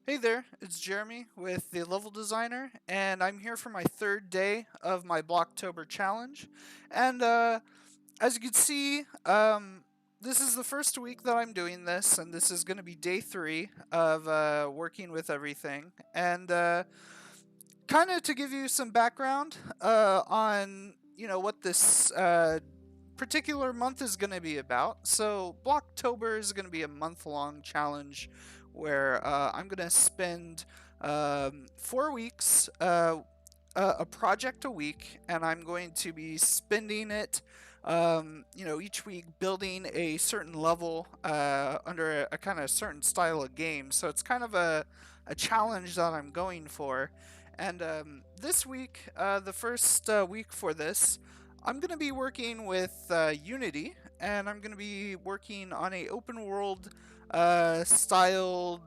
Hey there, it's Jeremy with the Level Designer, and I'm here for my third day of my Blocktober challenge. And as you can see, this is the first week that I'm doing this, and this is going to be day 3 of working with everything. And kind of to give you some background on what this particular month is going to be about. So Blocktober is going to be a month-long challenge where I'm going to spend 4 weeks, a project a week, and I'm going to be spending it, each week building a certain level under a kind of certain style of game. So it's kind of a challenge that I'm going for. And this week, the first week for this, I'm going to be working with Unity, and I'm going to be working on a open world styled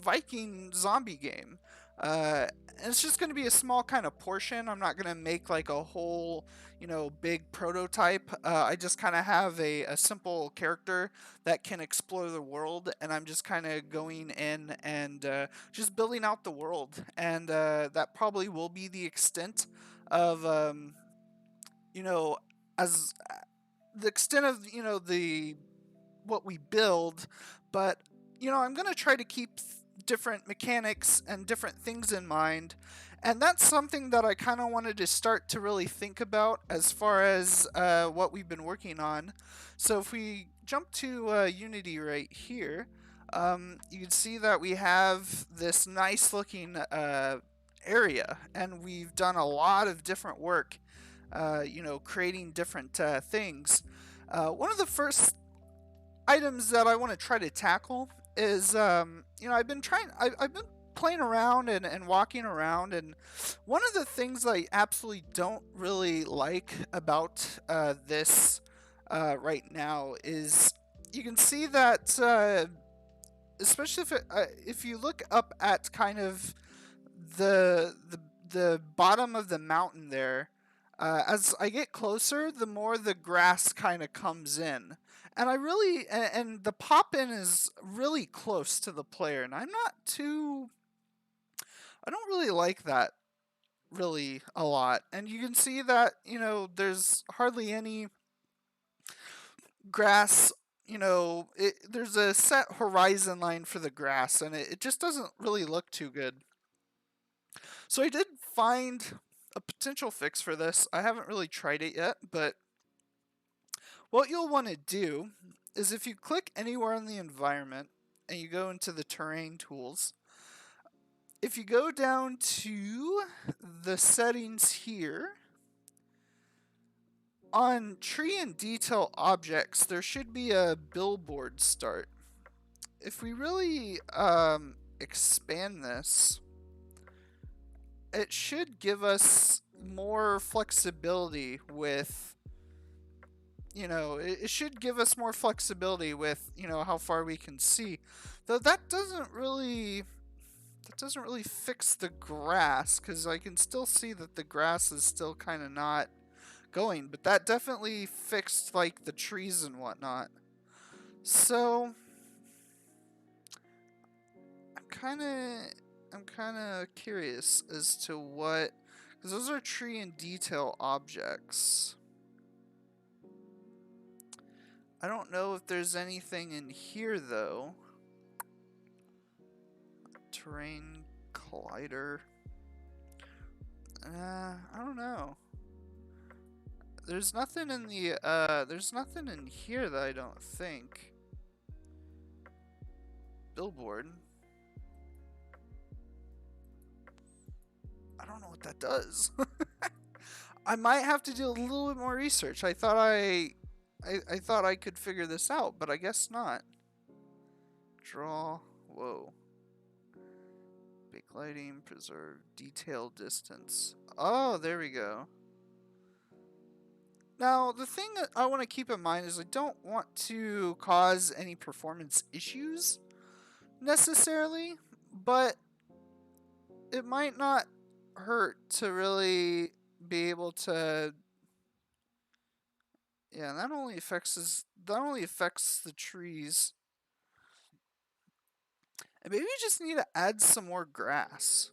Viking zombie game. And it's just going to be a small kind of portion. I'm not going to make like a whole, big prototype. I just kind of have a simple character that can explore the world, and I'm just kind of going in and just building out the world. And that probably will be the extent of, you know, as the extent of, the what we build, but I'm going to try to keep different mechanics and different things in mind. And that's something that I kind of wanted to start to really think about as far as what we've been working on. So if we jump to Unity right here, you can see that we have this nice looking area, and we've done a lot of different work, creating different things. One of the first items that I want to try to tackle is, I've been playing around and walking around, and one of the things I absolutely don't really like about this right now is you can see that, especially if you look up at kind of the bottom of the mountain there, as I get closer, the more the grass kind of comes in. And and the pop in is really close to the player, and I don't really like that really a lot. And you can see that, there's hardly any grass, there's a set horizon line for the grass, and it just doesn't really look too good. So I did find a potential fix for this. I haven't really tried it yet, but what you'll want to do is if you click anywhere in the environment and you go into the terrain tools, if you go down to the settings here, on tree and detail objects, there should be a billboard start. If we really expand this, it should give us more flexibility with, it should give us more flexibility with, how far we can see. Though that doesn't really fix the grass, because I can still see that the grass is still kind of not going, but that definitely fixed like the trees and whatnot. So I'm kind of I'm kind of curious as to what, because those are tree and detail objects. I don't know if there's anything in here though. Terrain collider. I don't know. There's nothing in the there's nothing in here that I don't think. Billboard. I don't know what that does. I might have to do a little bit more research. I thought I could figure this out, but I guess not. Draw. Whoa. Backlighting, preserve, detail distance. Oh, there we go. Now, the thing that I want to keep in mind is I don't want to cause any performance issues necessarily, but it might not hurt to really be able to. Yeah, that only affects the trees. And maybe we just need to add some more grass.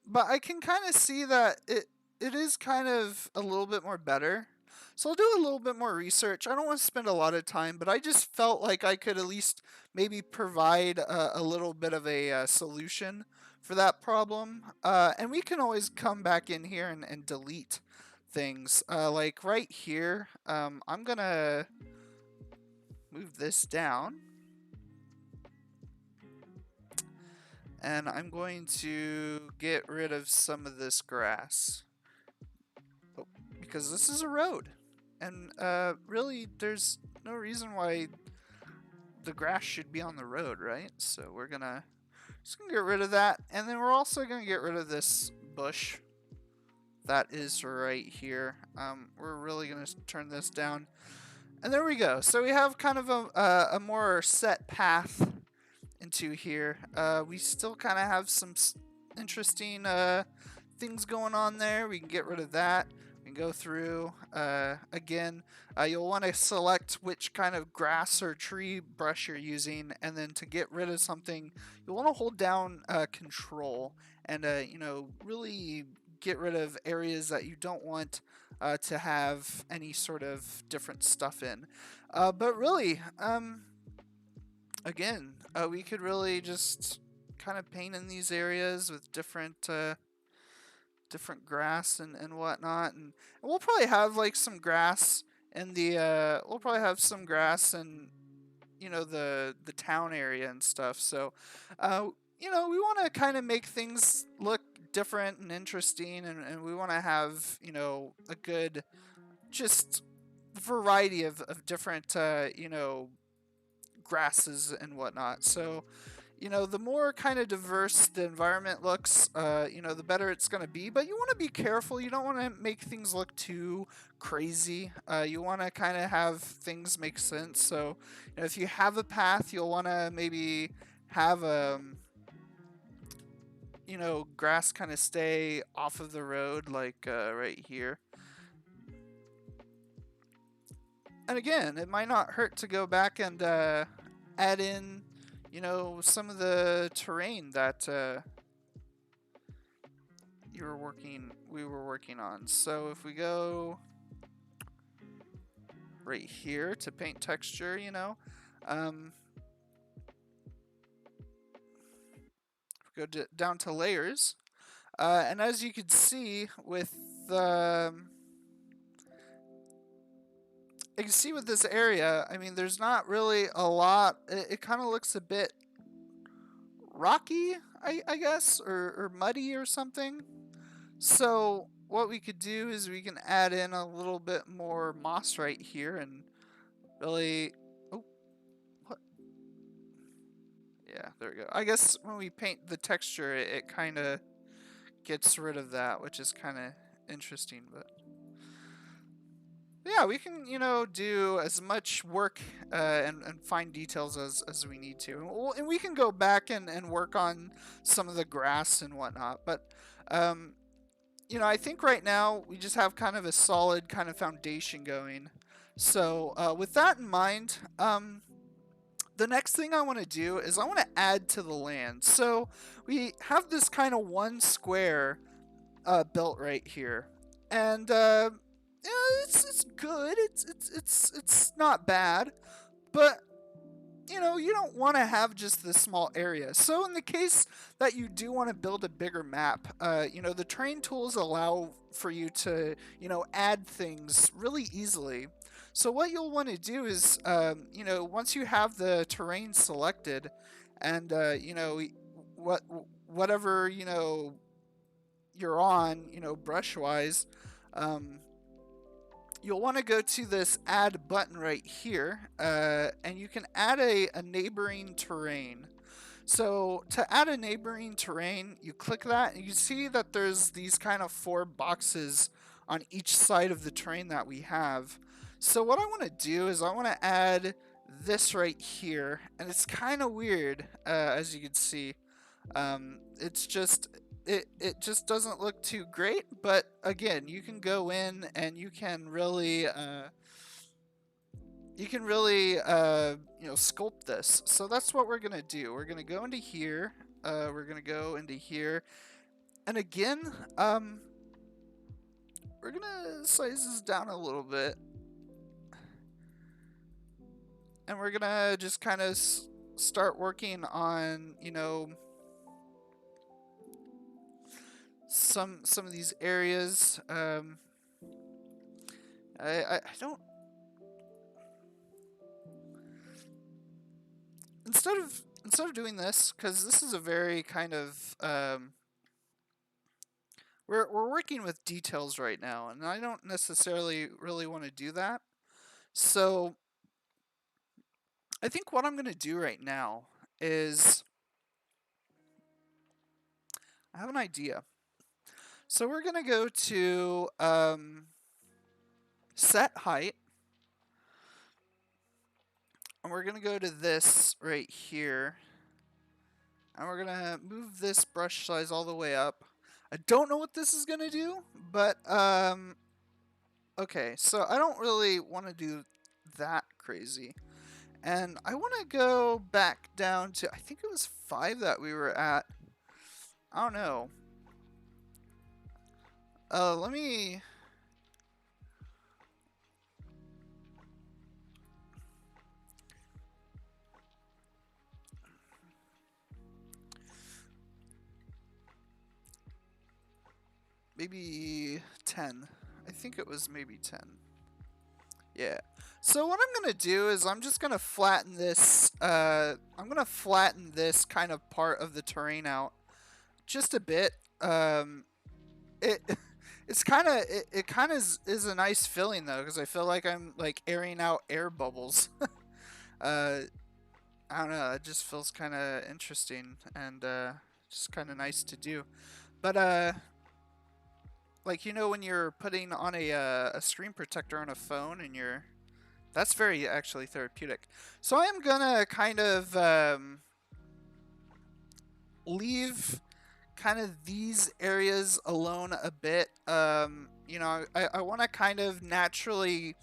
But I can kind of see that it is kind of a little bit more better. So I'll do a little bit more research. I don't want to spend a lot of time, but I just felt like I could at least maybe provide a little bit of a solution for that problem. And we can always come back in here and delete things. Like right here, I'm gonna move this down. And I'm going to get rid of some of this grass. Oh, because this is a road. And really, there's no reason why the grass should be on the road, right? So we're just gonna get rid of that. And then we're also gonna get rid of this bush that is right here. We're really gonna turn this down. And there we go. So we have kind of a more set path into here. We still kind of have some interesting things going on there. We can get rid of that. We can go through again. You'll want to select which kind of grass or tree brush you're using, and then to get rid of something, you'll want to hold down Control and really get rid of areas that you don't want to have any sort of different stuff in. But really, again, we could really just kind of paint in these areas with different grass and whatnot, and we'll probably have like some grass in the we'll probably have some grass in the town area and stuff. So we want to kind of make things look different and interesting, and we want to have a good just variety of different grasses and whatnot. So, the more kind of diverse the environment looks, the better it's going to be. But you want to be careful. You don't want to make things look too crazy. You want to kind of have things make sense. So, if you have a path, you'll want to maybe have grass kind of stay off of the road, like right here. And again, it might not hurt to go back and add in, some of the terrain that we were working on. So if we go right here to paint texture, go down to layers, and as you can see with you can see with this area, I mean, there's not really a lot. It kind of looks a bit rocky, I guess, or muddy or something. So what we could do is we can add in a little bit more moss right here and really... Oh, what? Yeah, there we go. I guess when we paint the texture, it kind of gets rid of that, which is kind of interesting, but... Yeah, we can, do as much work and find details as we need to. And we can go back and work on some of the grass and whatnot. But, I think right now we just have kind of a solid kind of foundation going. So with that in mind, the next thing I want to do is I want to add to the land. So we have this kind of one square built right here. And... it's good. It's not bad, but you don't want to have just this small area. So in the case that you do want to build a bigger map, the terrain tools allow for you to add things really easily. So what you'll want to do is once you have the terrain selected, and whatever you're on brush wise. You'll want to go to this add button right here, and you can add a neighboring terrain. So to add a neighboring terrain, you click that, and you see that there's these kind of 4 boxes on each side of the terrain that we have. So what I want to do is I want to add this right here, and it's kind of weird, as you can see. It's just... It just doesn't look too great, but again, you can go in and you can really you can really sculpt this. So that's what we're gonna do. We're gonna go into here. We're gonna go into here, and again, we're gonna size this down a little bit, and we're gonna just kind of start working on some of these areas. I don't instead of doing this, because this is a very kind of we're working with details right now, and I don't necessarily really want to do that. So I think what I'm going to do right now is I have an idea. So we're going to go to set height, and we're going to go to this right here, and we're going to move this brush size all the way up. I don't know what this is going to do, but okay, so I don't really want to do that crazy. And I want to go back down to, I think it was 5 that we were at. I don't know. Let me... Maybe 10. I think it was maybe 10. Yeah. So what I'm going to do is I'm just going to flatten this, I'm going to flatten this kind of part of the terrain out just a bit. It it's kind of it kind of is a nice feeling though, because I feel like I'm like airing out air bubbles. uh, I don't know. It just feels kind of interesting and just kind of nice to do. But like when you're putting on a screen protector on a phone and that's very actually therapeutic. So I'm gonna kind of leave kind of these areas alone a bit. I want to kind of naturally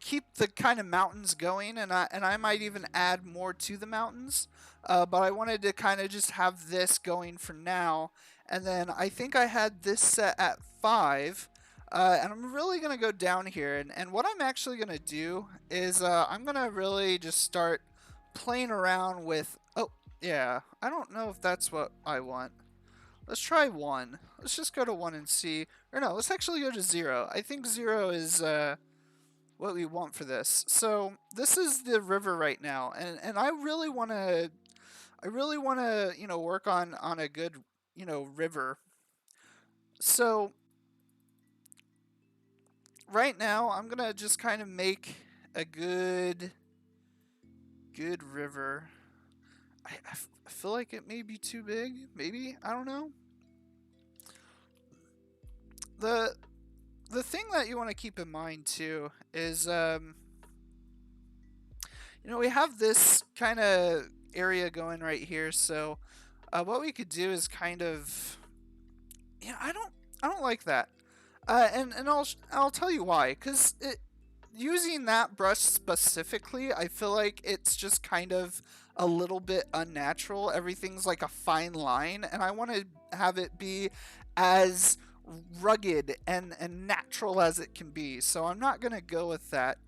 keep the kind of mountains going, and I might even add more to the mountains. But I wanted to kind of just have this going for now, and then I think I had this set at 5. And I'm really going to go down here, and what I'm actually going to do is I'm going to really just start playing around with... Oh, yeah, I don't know if that's what I want. Let's try 1. Let's just go to 1 and see. Or no, let's actually go to 0. I think 0 is what we want for this. So this is the river right now, and I really want to work on a good river. So right now I'm gonna just kind of make a good river. I feel like it may be too big. Maybe, I don't know. The thing that you want to keep in mind too is we have this kind of area going right here. So what we could do is kind of I don't like that. And I'll tell you why. Because using that brush specifically, I feel like it's just kind of a little bit unnatural. Everything's like a fine line, and I want to have it be as rugged and natural as it can be. So I'm not going to go with that.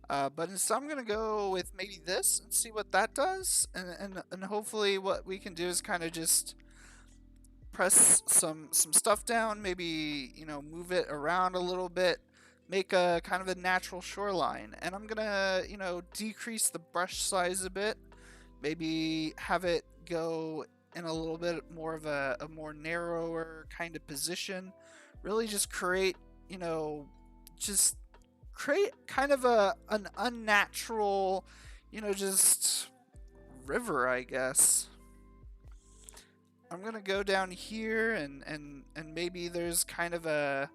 But instead, I'm going to go with maybe this and see what that does. And hopefully what we can do is kind of just press some stuff down, maybe move it around a little bit, make a kind of a natural shoreline. And I'm gonna decrease the brush size a bit, maybe have it go in a little bit more of a more narrower kind of position. Really just create just create kind of an unnatural just river, I guess. I'm gonna go down here and maybe there's kind of a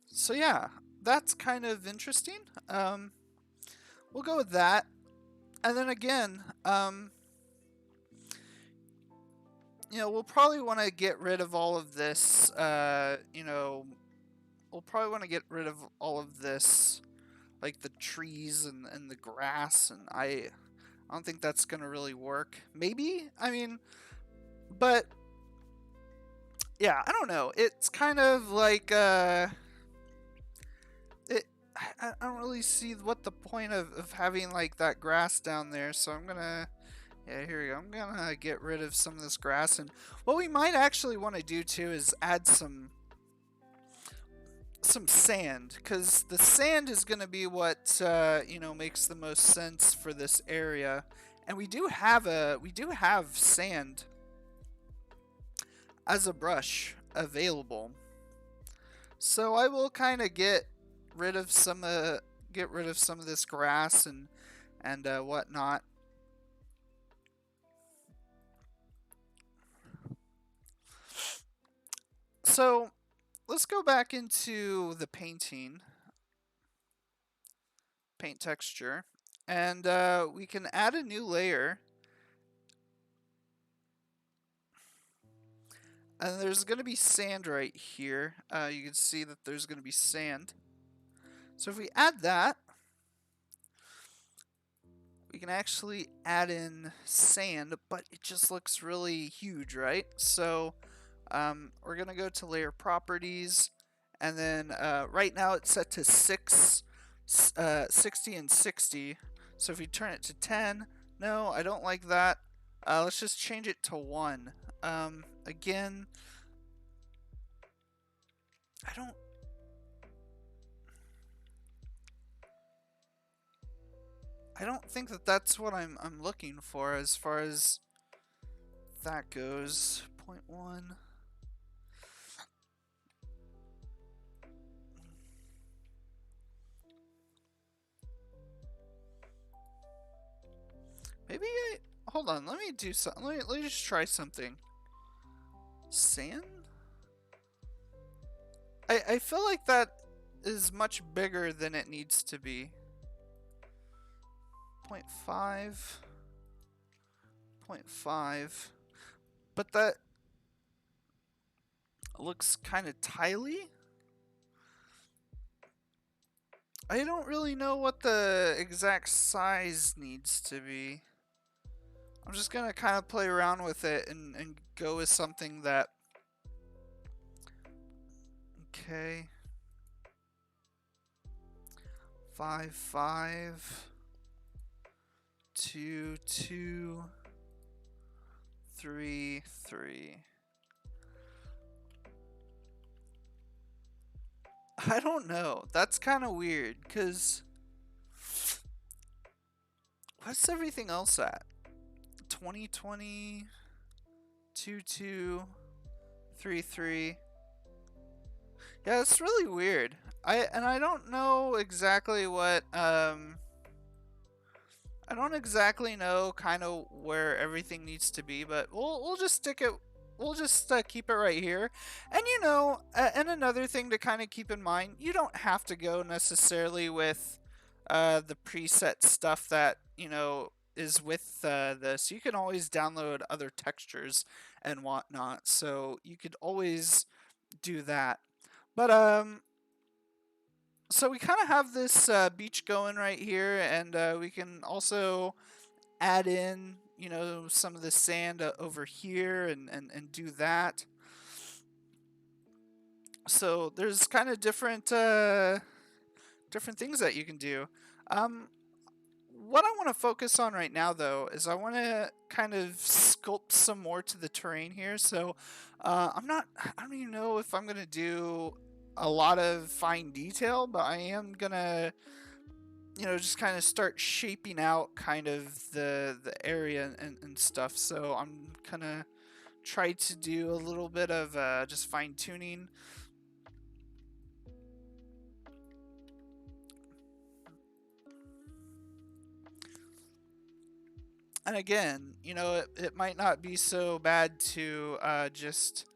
so yeah, that's kind of interesting. We'll go with that, and then again, we'll probably want to get rid of all of this, we'll probably want to get rid of all of this, like the trees and the grass, and I don't think that's going to really work. Maybe? I mean, but yeah, I don't know. It's kind of like, it, I don't really see what the point of having like that grass down there, so I'm gonna, yeah, here we go. I'm gonna get rid of some of this grass, and what we might actually want to do too is add some sand, because the sand is going to be what makes the most sense for this area, and we do have sand as a brush available, so I will kind of rid of some get rid of some of this grass and whatnot. So let's go back into the paint texture, and we can add a new layer. And there's going to be sand right here. You can see that there's going to be sand. So if we add that, we can actually add in sand, but it just looks really huge, right? So we're going to go to layer properties, and then right now it's set to 60 and 60. So if we turn it to 10, no, I don't like that. Let's just change it to 1. Again, I don't think that that's what I'm looking for as far as that goes. 0.1. Maybe hold on. Let me do something. Let me just try something. Sand. I feel like that is much bigger than it needs to be. 0.5. 0.5. But that looks kind of tiley. I don't really know what the exact size needs to be. I'm just gonna kind of play around with it and go with something that... Okay. 5, 5. 2, 2. 3, 3. I don't know. That's kind of weird, because... What's everything else at? 2020, 2, 2, 3, 3. Yeah, it's really weird. I don't know exactly what I don't exactly know kind of where everything needs to be, but we'll just stick it. We'll just keep it right here. And and another thing to kind of keep in mind, you don't have to go necessarily with the preset stuff that is with this. You can always download other textures and whatnot, so you could always do that. But so we kind of have this beach going right here, and we can also add in, some of the sand over here and do that. So there's kind of different things that you can do. What I want to focus on right now, though, is I want to kind of sculpt some more to the terrain here. So I don't even know if I'm going to do a lot of fine detail, but I am going to, just kind of start shaping out kind of the area and stuff. So I'm kind of try to do a little bit of just fine tuning. And again, it might not be so bad to just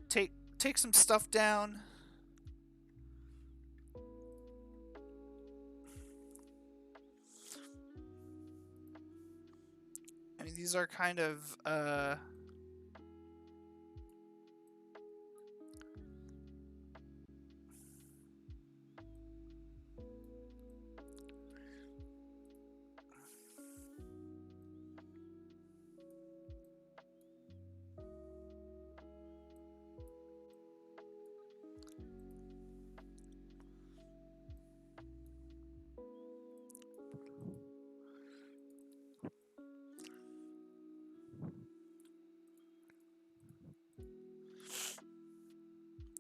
take some stuff down. I mean, these are kind of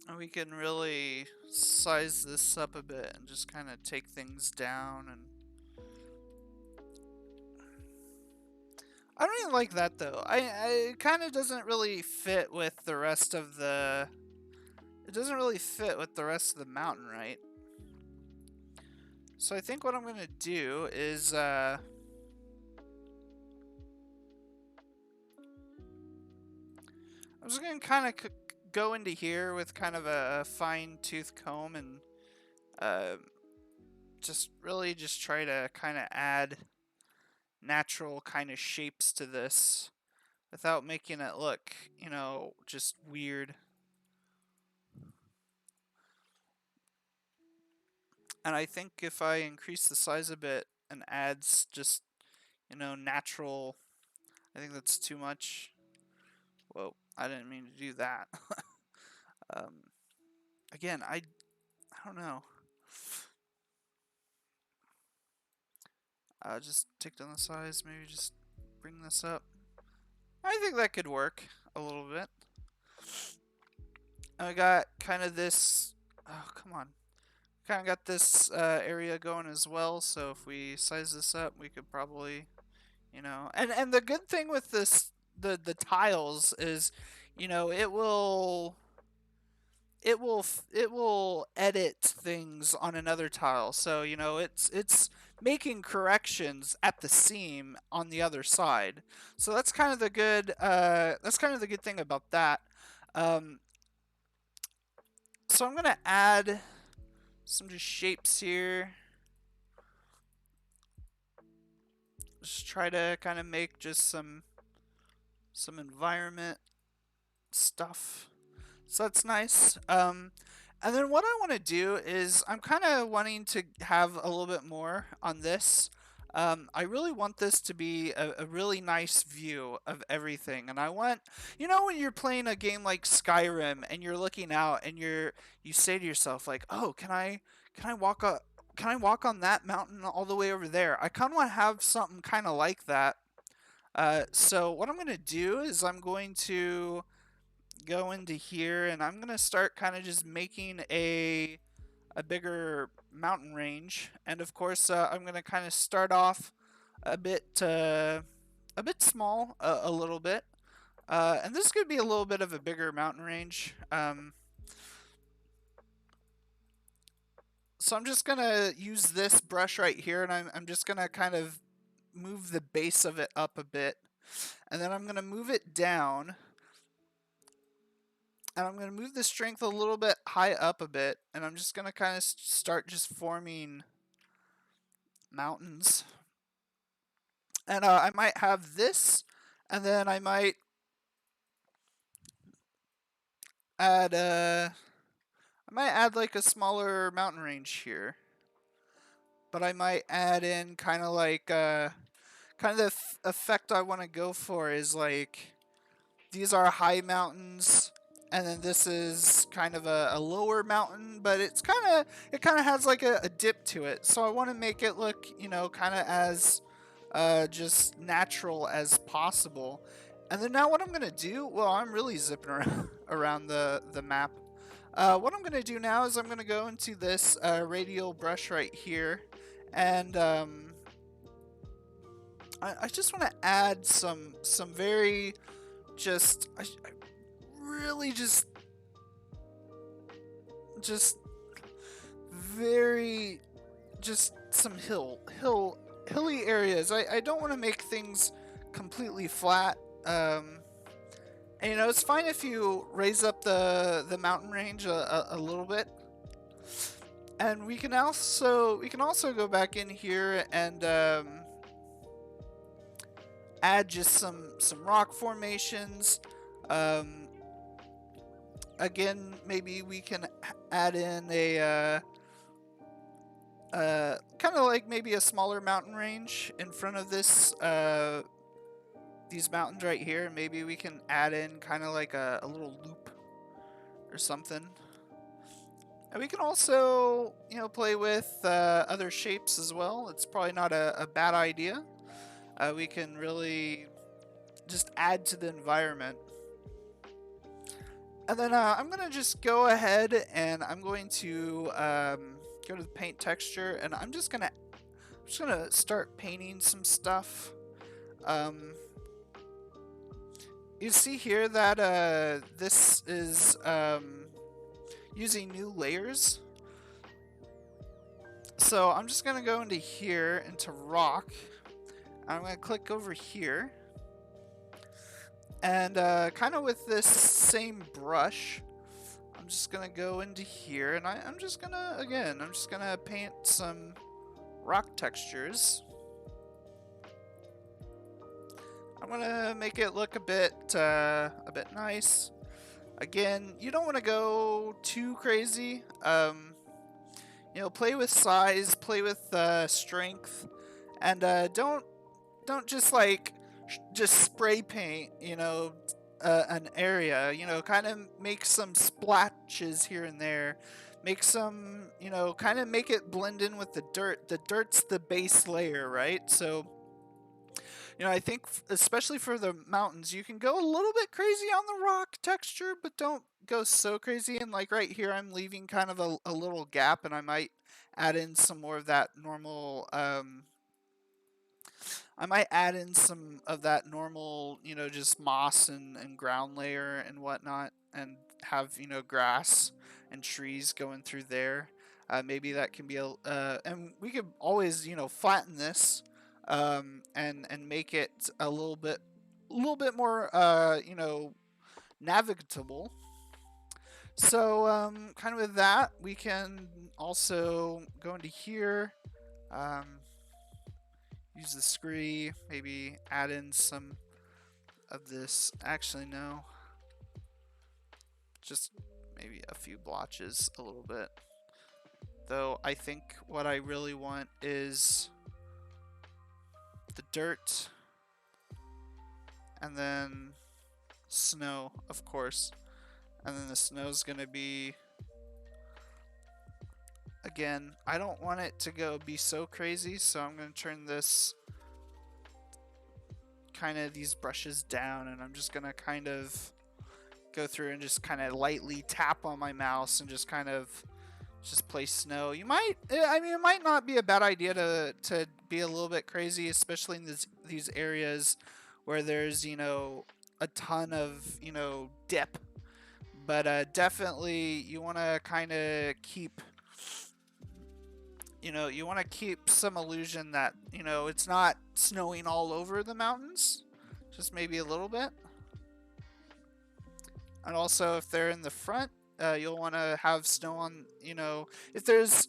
And we can really size this up a bit and just kind of take things down. And I don't even like that though. It kind of doesn't really fit with the rest of the. It doesn't really fit with the rest of the mountain, right? So I think what I'm gonna do is I'm just gonna kind of go into here with kind of a fine tooth comb and uh, just really just try to kind of add natural kind of shapes to this without making it look, just weird. And I think if I increase the size a bit and adds just, natural, I think that's too much. Whoa, I didn't mean to do that. um, again, I don't know. Just take down the size, maybe just bring this up. I think that could work a little bit. And we got kind of this. Oh, come on. Kind of got this area going as well. So if we size this up, we could probably, and the good thing with this, the tiles is, it will edit things on another tile. So it's making corrections at the seam on the other side. So that's kind of the good thing about that. Um, so I'm gonna add some just shapes here. Just try to kind of make just some environment stuff. So that's nice. And then what I want to do is I'm kind of wanting to have a little bit more on this. I really want this to be a really nice view of everything, and I want, when you're playing a game like Skyrim and you're looking out and you say to yourself like, oh, can I walk on that mountain all the way over there? I kind of want to have something kind of like that. So what I'm going to do is I'm going to go into here and I'm going to start kind of just making a bigger mountain range. And of course, I'm going to kind of start off a bit small, a little bit. And this is going to be a little bit of a bigger mountain range. So I'm just going to use this brush right here, and I'm just going to kind of move the base of it up a bit. And then I'm going to move it down. And I'm going to move the strength a little bit high up a bit. And I'm just going to kind of start just forming mountains. And I might have this, and then I might add like a smaller mountain range here. But I might add in kind of like kind of the effect I want to go for is like these are high mountains, and then this is kind of a lower mountain, but it kind of has like a dip to it. So I want to make it look, kind of as just natural as possible. And then now what I'm gonna do? Well, I'm really zipping around the map. What I'm gonna do now is I'm gonna go into this radial brush right here, and I just want to add some very just I really just very just some hilly areas. I don't want to make things completely flat. And it's fine if you raise up the mountain range a little bit. And we can also go back in here and add just some rock formations. Again, maybe we can add in a kind of like maybe a smaller mountain range in front of this these mountains right here. Maybe we can add in kind of like a little loop or something. And we can also, play with other shapes as well. It's probably not a bad idea. We can really just add to the environment. And then I'm gonna just go ahead and I'm going to go to the paint texture, and I'm just gonna start painting some stuff. Um, you see here that this is using new layers. So I'm just gonna go into here, into rock. I'm gonna click over here, and kind of with this same brush, I'm just gonna go into here, and I'm just gonna paint some rock textures. I'm gonna make it look a bit nice. Again, you don't want to go too crazy. You know, play with size, play with strength, and don't just like just spray paint. You know, an area. You know, kind of make some splatches here and there. Make some, you know, kind of make it blend in with the dirt. The dirt's the base layer, right? So, you know, I think especially for the mountains, you can go a little bit crazy on the rock texture, but don't go so crazy. And like right here, I'm leaving kind of a little gap, and I might add in some more of that normal. I might add in some of that normal, you know, just moss and ground layer and whatnot, and have, you know, grass and trees going through there. Maybe that can be and we could always, you know, flatten this, and make it a little bit more, you know, navigable. So, kind of with that, we can also go into here. Um, Use the scree, maybe add in some of this. Actually, no. Just maybe a few blotches, a little bit. Though I think what I really want is the dirt, and then snow, of course. And then the snow's gonna be, again, I don't want it to be so crazy, so I'm gonna turn this kind of these brushes down, and I'm just gonna kind of go through and just kind of lightly tap on my mouse and just kind of just place snow. You might, I mean, it might not be a bad idea to be a little bit crazy, especially in these areas where there's, you know, a ton of, you know, dip. But definitely you want to kind of keep, you know, you want to keep some illusion that, you know, it's not snowing all over the mountains, just maybe a little bit. And also, if they're in the front, you'll want to have snow on, you know, if there's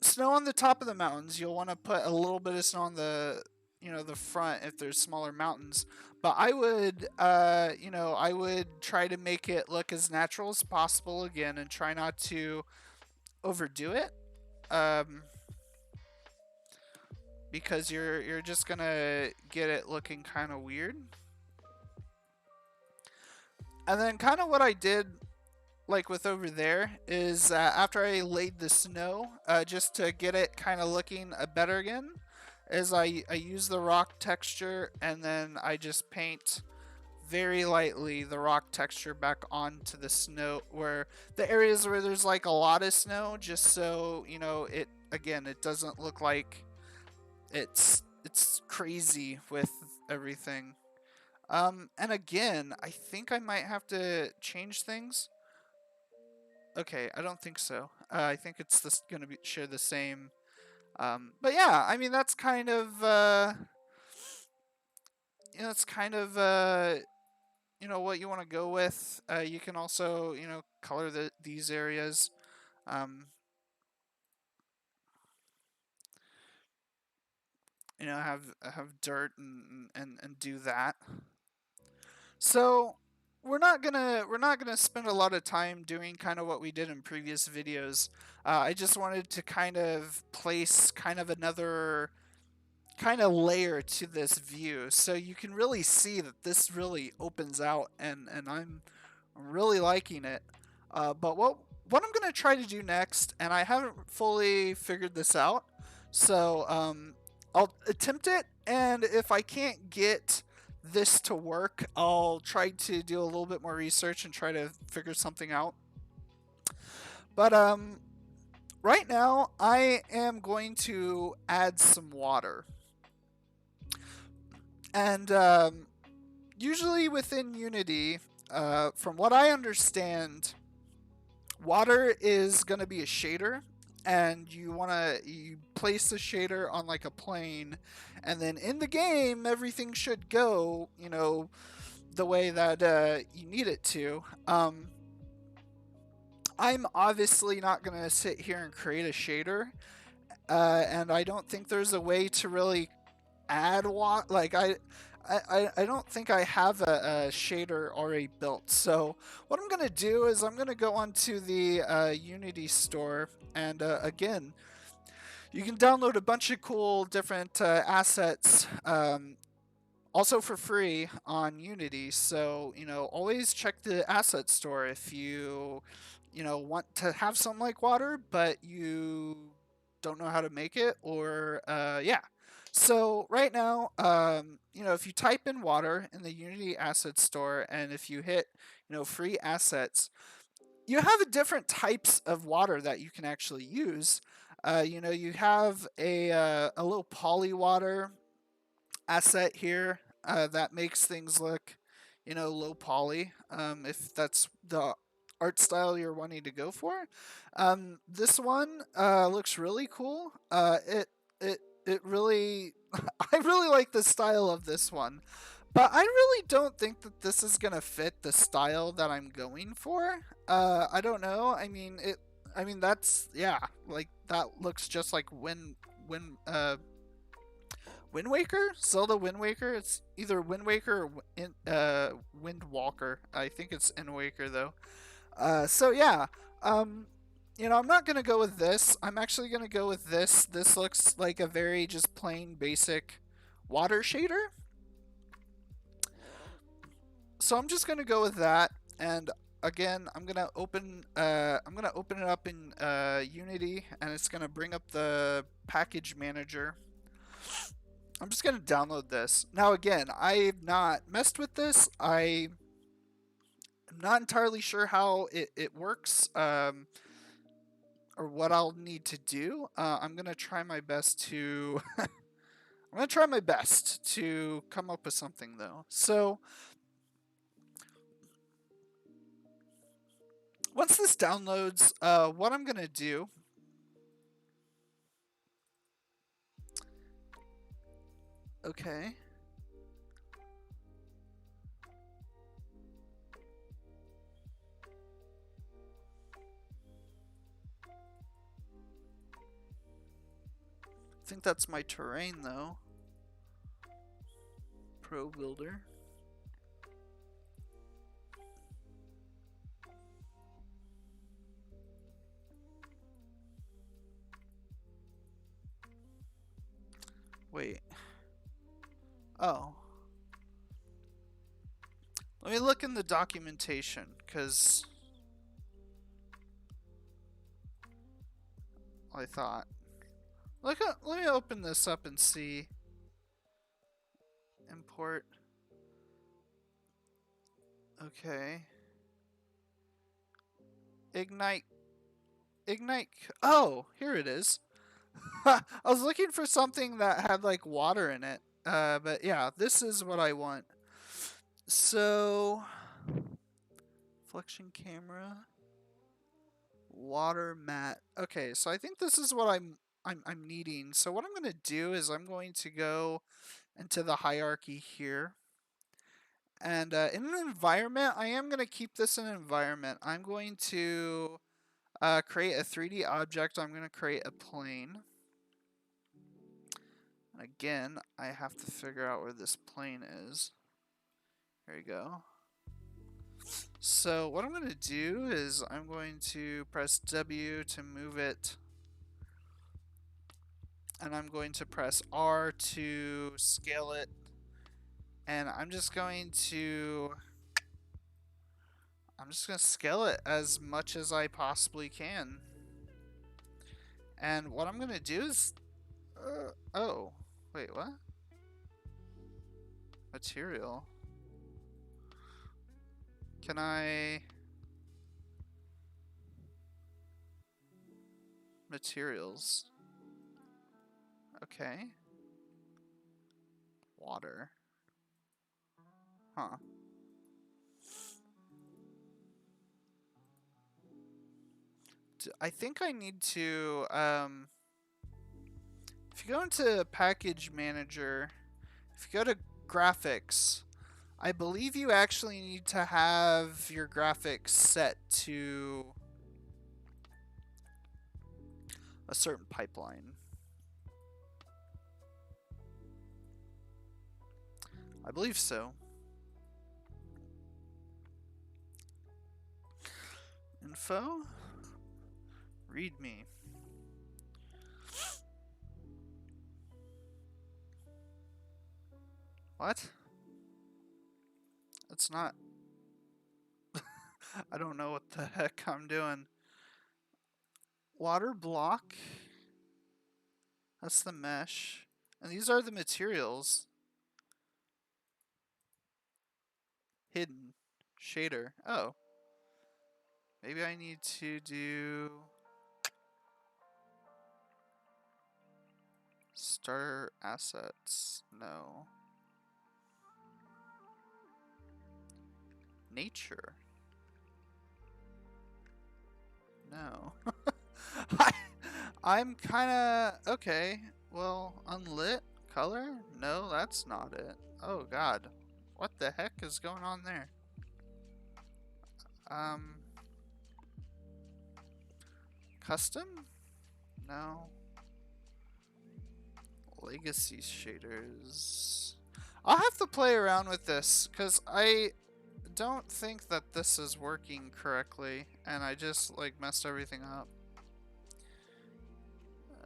snow on the top of the mountains, you'll want to put a little bit of snow on the, you know, the front if there's smaller mountains. But I would, you know, I would try to make it look as natural as possible again, and try not to overdo it. Because you're just gonna get it looking kind of weird. And then kind of what I did, like with over there, is after I laid the snow, just to get it kind of looking better again, is I use the rock texture, and then I just paint very lightly the rock texture back onto the snow, where the areas where there's like a lot of snow, just so, you know, it, again, it doesn't look like it's crazy with everything. And again, I think I might have to change things. Okay, I don't think so. I think it's this gonna be share the same. But yeah, I mean that's kind of you know, it's kind of you know, what you want to go with. You can also, you know, color these areas. Um, you know, have dirt and do that. So we're not gonna spend a lot of time doing kind of what we did in previous videos. I just wanted to kind of place kind of another kind of layer to this view, so you can really see that this really opens out, and I'm really liking it. But what I'm gonna try to do next, and I haven't fully figured this out, so I'll attempt it, and if I can't get this to work, I'll try to do a little bit more research and try to figure something out. But right now I am going to add some water. And usually within Unity, from what I understand, water is going to be a shader, and you place the shader on like a plane, and then in the game everything should go, the way that you need it to. I'm obviously not going to sit here and create a shader, and I don't think there's a way to really add like I don't think I have a shader already built. So what I'm gonna do is I'm gonna go onto the Unity store, and again, you can download a bunch of cool different assets, also for free on Unity. So always check the asset store if you want to have something like water, but you don't know how to make it, or yeah. So right now, if you type in water in the Unity asset store, and if you hit, free assets, you have different types of water that you can actually use. You have a little poly water asset here that makes things look, low poly, if that's the art style you're wanting to go for. This one looks really cool. It really, I really like the style of this one, but I really don't think that this is gonna fit the style that I'm going for. I don't know. I mean, that's, yeah, like that looks just like Wind Waker? Zelda Wind Waker? It's either Wind Waker or Wind Walker. I think it's Wind Waker though. So yeah, I'm not gonna go with this. I'm actually gonna go with this. This looks like a very just plain basic water shader. So I'm just gonna go with that. And again, I'm gonna open it up in Unity, and it's gonna bring up the package manager. I'm just going to download this. Now again, I've not messed with this. I'm not entirely sure how it works, or what I'll need to do. I'm going to try my best to I'm going to try my best to come up with something though. So once this downloads, what I'm going to do, okay. I think that's my terrain though. Pro Builder. Wait. Oh. Let me look in the documentation, because I thought. Let me open this up and see. Import. Okay. Ignite. Oh, here it is. I was looking for something that had like water in it. But yeah, this is what I want. So, flexion camera, water mat. Okay, so I think this is what I'm needing. So what I'm going to do is I'm going to go into the hierarchy here. And in an environment, I am going to keep this an environment. I'm going to create a 3D object. I'm going to create a plane. And again, I have to figure out where this plane is. There you go. So what I'm going to do is I'm going to press W to move it. And I'm going to press R to scale it. And I'm just going to scale it as much as I possibly can. And what I'm going to do is, oh, wait, what? material. Can I... Materials. Okay. Water. Huh. I think I need to, if you go into Package Manager, if you go to Graphics, I believe you actually need to have your graphics set to a certain pipeline. I believe so. Info? README. What? It's not... I don't know what the heck I'm doing. Water block. That's the mesh. And these are the materials. Hidden. Shader. Oh. Maybe I need to do... Starter assets. No. Nature. No. I'm kinda... Okay. Well, unlit? Color? No, that's not it. Oh god. What the heck is going on there? Custom? No. Legacy shaders. I'll have to play around with this, because I don't think that this is working correctly, and I just, like, messed everything up.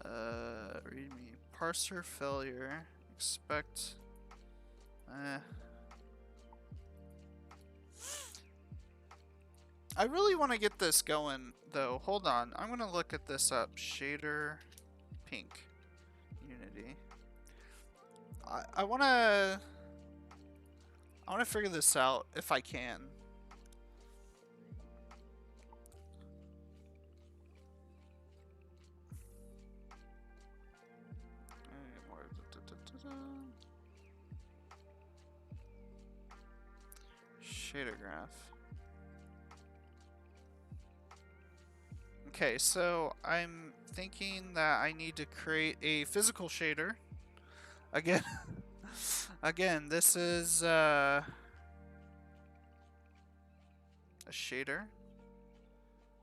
Readme. Parser failure. Expect... I really want to get this going, though. Hold on. I'm going to look at this up. Shader pink. Unity. I want to figure this out if I can. Shader graph. Okay, so I'm thinking that I need to create a physical shader. Again, again, this is a shader.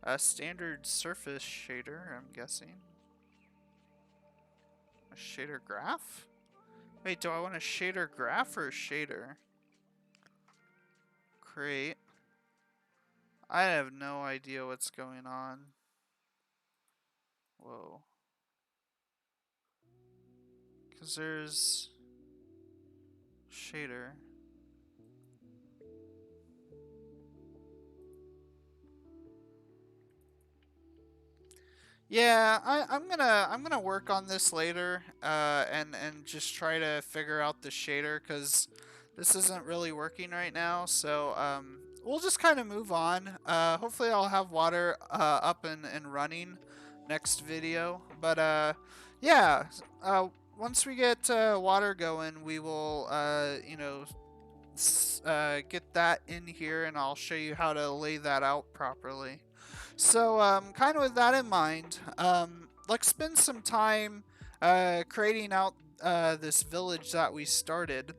A standard surface shader, I'm guessing. A shader graph? Wait, do I want a shader graph or a shader? Create. I have no idea what's going on. Whoa. Because there's shader. Yeah, I'm gonna work on this later, and just try to figure out the shader, because this isn't really working right now. So we'll just kind of move on. Hopefully I'll have water up and running next video. But yeah, once we get water going, we will you know, get that in here, and I'll show you how to lay that out properly. So, kind of with that in mind, let's spend some time creating out this village that we started.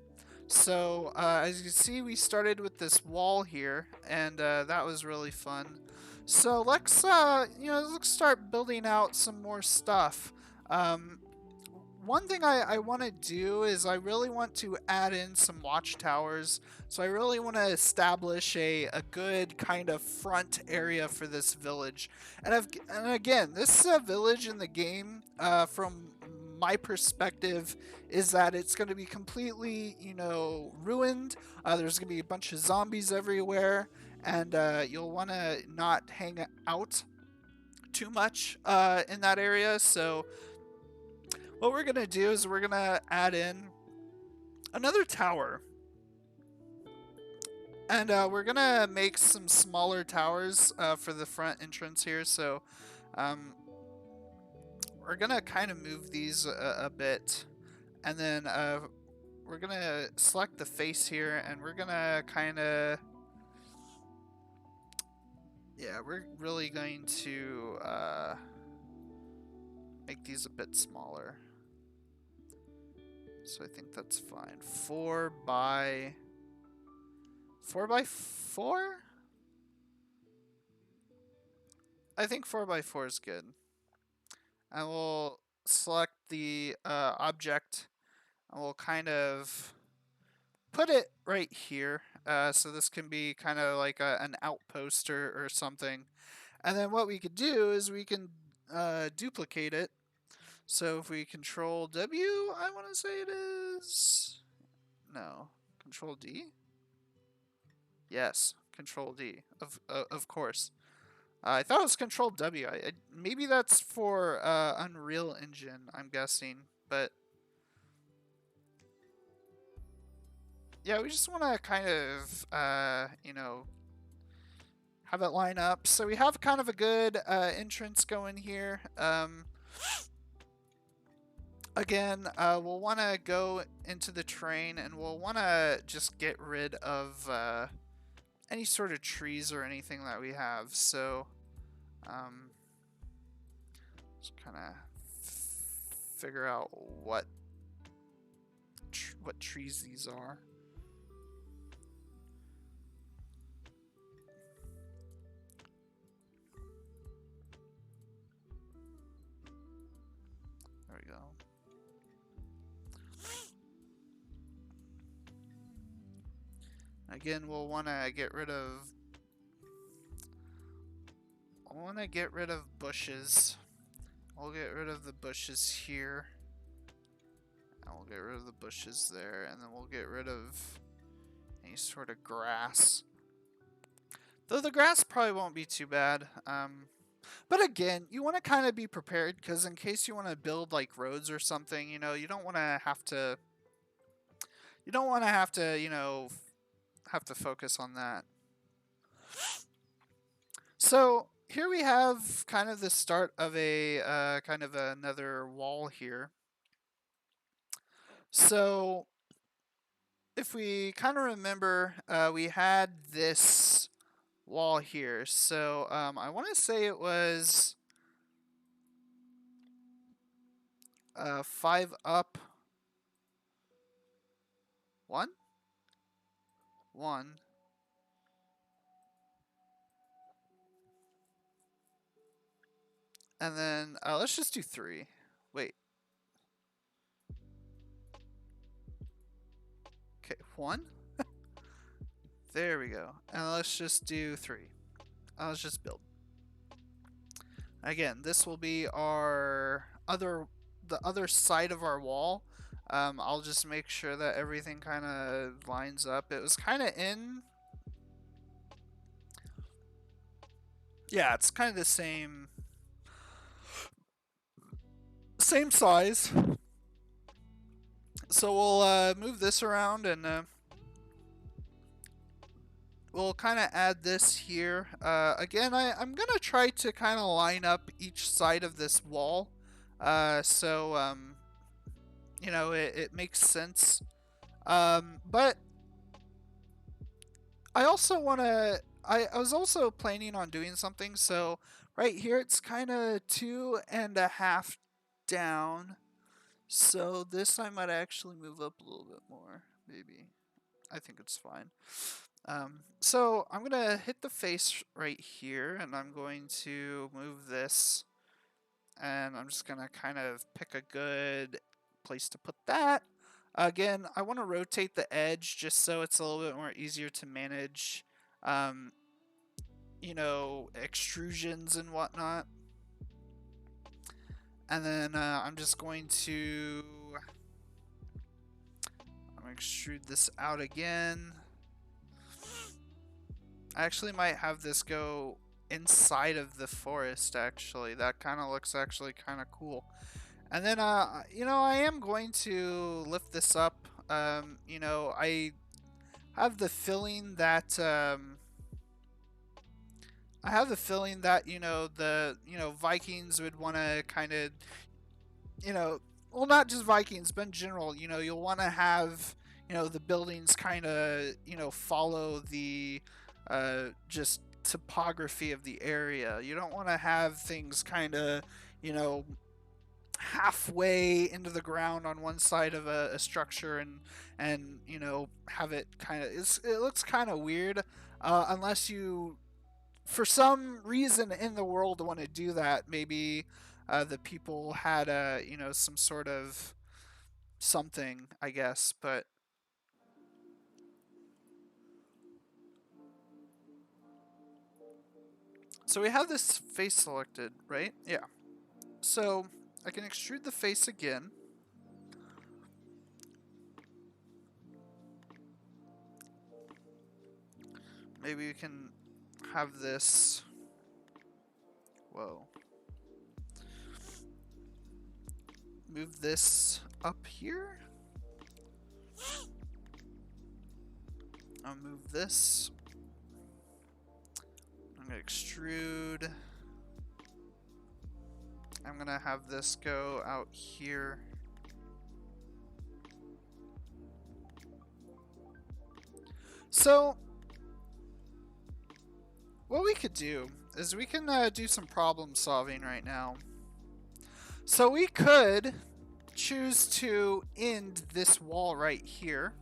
So, as you can see, we started with this wall here, and that was really fun. So let's, let's start building out some more stuff. One thing I want to do is I really want to add in some watchtowers. So I really want to establish a good kind of front area for this village. And again, this village in the game, from my perspective, is that it's going to be completely, ruined. There's going to be a bunch of zombies everywhere, and you'll want to not hang out too much in that area. So what we're going to do is we're going to add in another tower. And we're gonna make some smaller towers for the front entrance here. So um, we're gonna kind of move these a bit, and then we're gonna select the face here, and we're gonna kind of, yeah, we're really going to make these a bit smaller. So I think that's fine. 4 by 4? I think 4 by 4 is good. And we'll select the object, and we'll kind of put it right here. So this can be kind of like an outpost or something. And then what we could do is we can duplicate it. So if we control W, I want to say it is. No, control D? Yes, control D, of course. I thought it was control W. Maybe that's for Unreal Engine, I'm guessing. But yeah, we just want to kind of, have it line up. So we have kind of a good entrance going here. Again, we'll want to go into the terrain, and we'll want to just get rid of any sort of trees or anything that we have. So just kind of figure out what trees these are. There we go. Again, we'll want to get rid of. I want to get rid of bushes. We'll get rid of the bushes here. And we'll get rid of the bushes there. And then we'll get rid of any sort of grass. Though the grass probably won't be too bad. But again, you want to kind of be prepared, because in case you want to build like roads or something, you don't want to have to. You don't want to have to, have to focus on that. So here we have kind of the start of a kind of another wall here. So if we kind of remember, we had this wall here. So I want to say it was 5 up, 1, 1. And then let's just do 3. Wait. Okay, 1. There we go. And let's just do 3. Let's just build. Again, this will be the other side of our wall. I'll just make sure that everything kind of lines up. It was kind of in. Yeah, it's kind of the same size. So we'll move this around, and we'll kind of add this here. Again, I'm going to try to kind of line up each side of this wall. So it makes sense. But I also want to. I was also planning on doing something. So right here, it's kind of 2.5 down. So this I might actually move up a little bit more, maybe. I think it's fine. So I'm going to hit the face right here, and I'm going to move this. And I'm just going to kind of pick a good place to put that. Again, I want to rotate the edge just so it's a little bit more easier to manage, extrusions and whatnot. And then I'm just going to extrude this out again. I actually might have this go inside of the forest, actually. That kind of looks actually kind of cool. And then, I am going to lift this up. I have the feeling that I have the feeling that the Vikings would want to kind of you know well, not just Vikings but in general, you'll want to have the buildings kind of follow the just topography of the area. You don't want to have things kind of you know halfway into the ground on one side of a structure and have it kind of it looks kind of weird unless you for some reason in the world want to do that. Maybe the people had a some sort of something, I guess. But so we have this face selected, right? Yeah. So I can extrude the face again. Maybe we can have this. Whoa. Move this up here. I'll move this. I'm gonna extrude. I'm gonna have this go out here. So what we could do is we can do some problem solving right now. So we could choose to end this wall right here.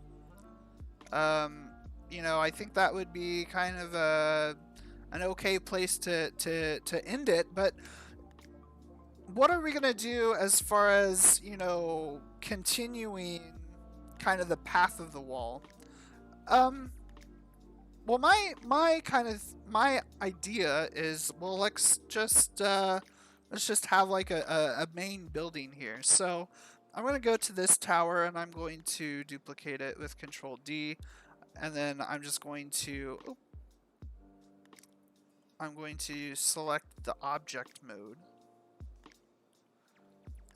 I think that would be kind of an okay place to end it. But what are we gonna do as far as continuing kind of the path of the wall? Well, my idea is, well, let's just have like a main building here. So I'm going to go to this tower and I'm going to duplicate it with Control D, and then I'm just going to I'm going to select the object mode,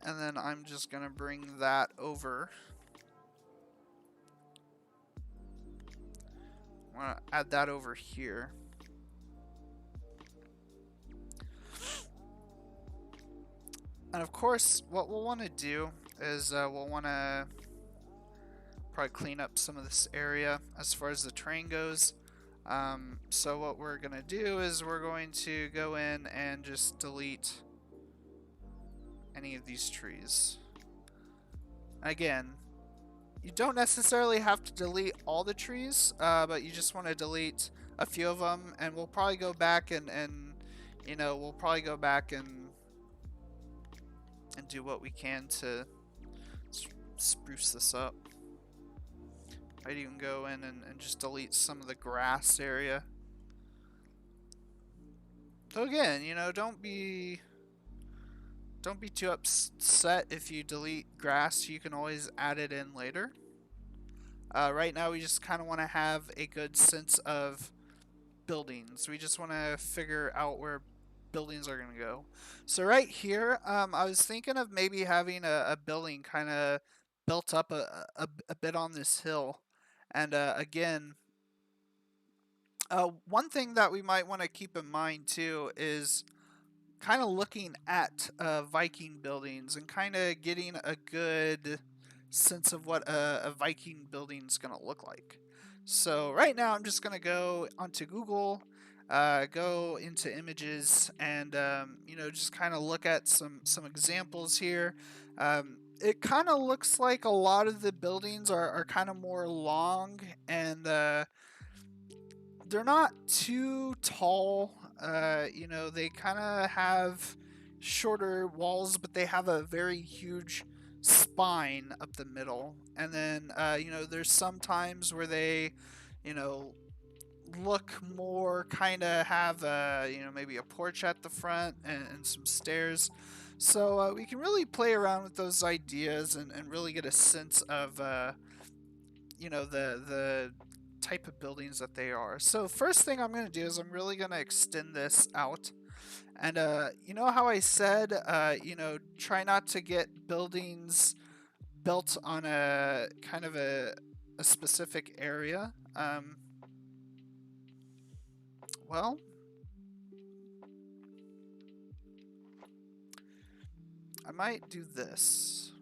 and then I'm just going to bring that over. I'm going to add that over here. And of course, what we'll want to do is we'll want to probably clean up some of this area as far as the terrain goes. So what we're going to do is we're going to go in and just delete any of these trees. Again, you don't necessarily have to delete all the trees, but you just want to delete a few of them, and we'll probably go back and we'll probably go back and do what we can to spruce this up. I'd even go in and just delete some of the grass area. So again, don't be too upset if you delete grass. You can always add it in later. Right now we just kind of want to have a good sense of buildings. We just want to figure out where buildings are going to go. So right here, I was thinking of maybe having a building kind of built up a bit on this hill. And again, one thing that we might want to keep in mind too is kind of looking at Viking buildings and kind of getting a good sense of what a Viking building is going to look like. So right now I'm just going to go onto Google, go into images, and just kind of look at some examples here. It kind of looks like a lot of the buildings are kind of more long, and they're not too tall. They kind of have shorter walls, but they have a very huge spine up the middle. And then, there's some times where they, you know, look more kind of have maybe a porch at the front and some stairs. So we can really play around with those ideas and really get a sense of the type of buildings that they are. So first thing I'm going to do is I'm really going to extend this out. And you know how I said try not to get buildings built on a kind of a specific area. Well, I might do this.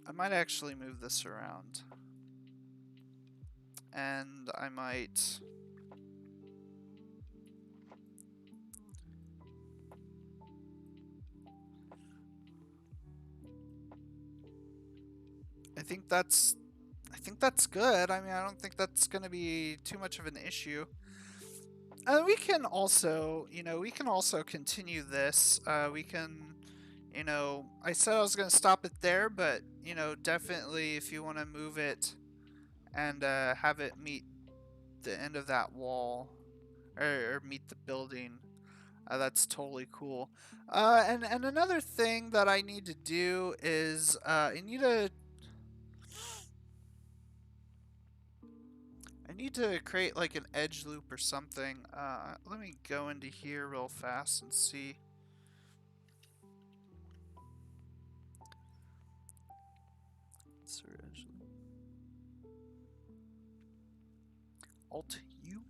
I might actually move this around. And I might... I think that's good. I mean, I don't think that's going to be too much of an issue. We can also, we can also continue this. We can, I said I was going to stop it there, but, definitely if you want to move it and have it meet the end of that wall or meet the building, that's totally cool. And another thing that I need to do is I need to create like an edge loop or something. Let me go into here real fast and see. Insert edge loop. Alt U.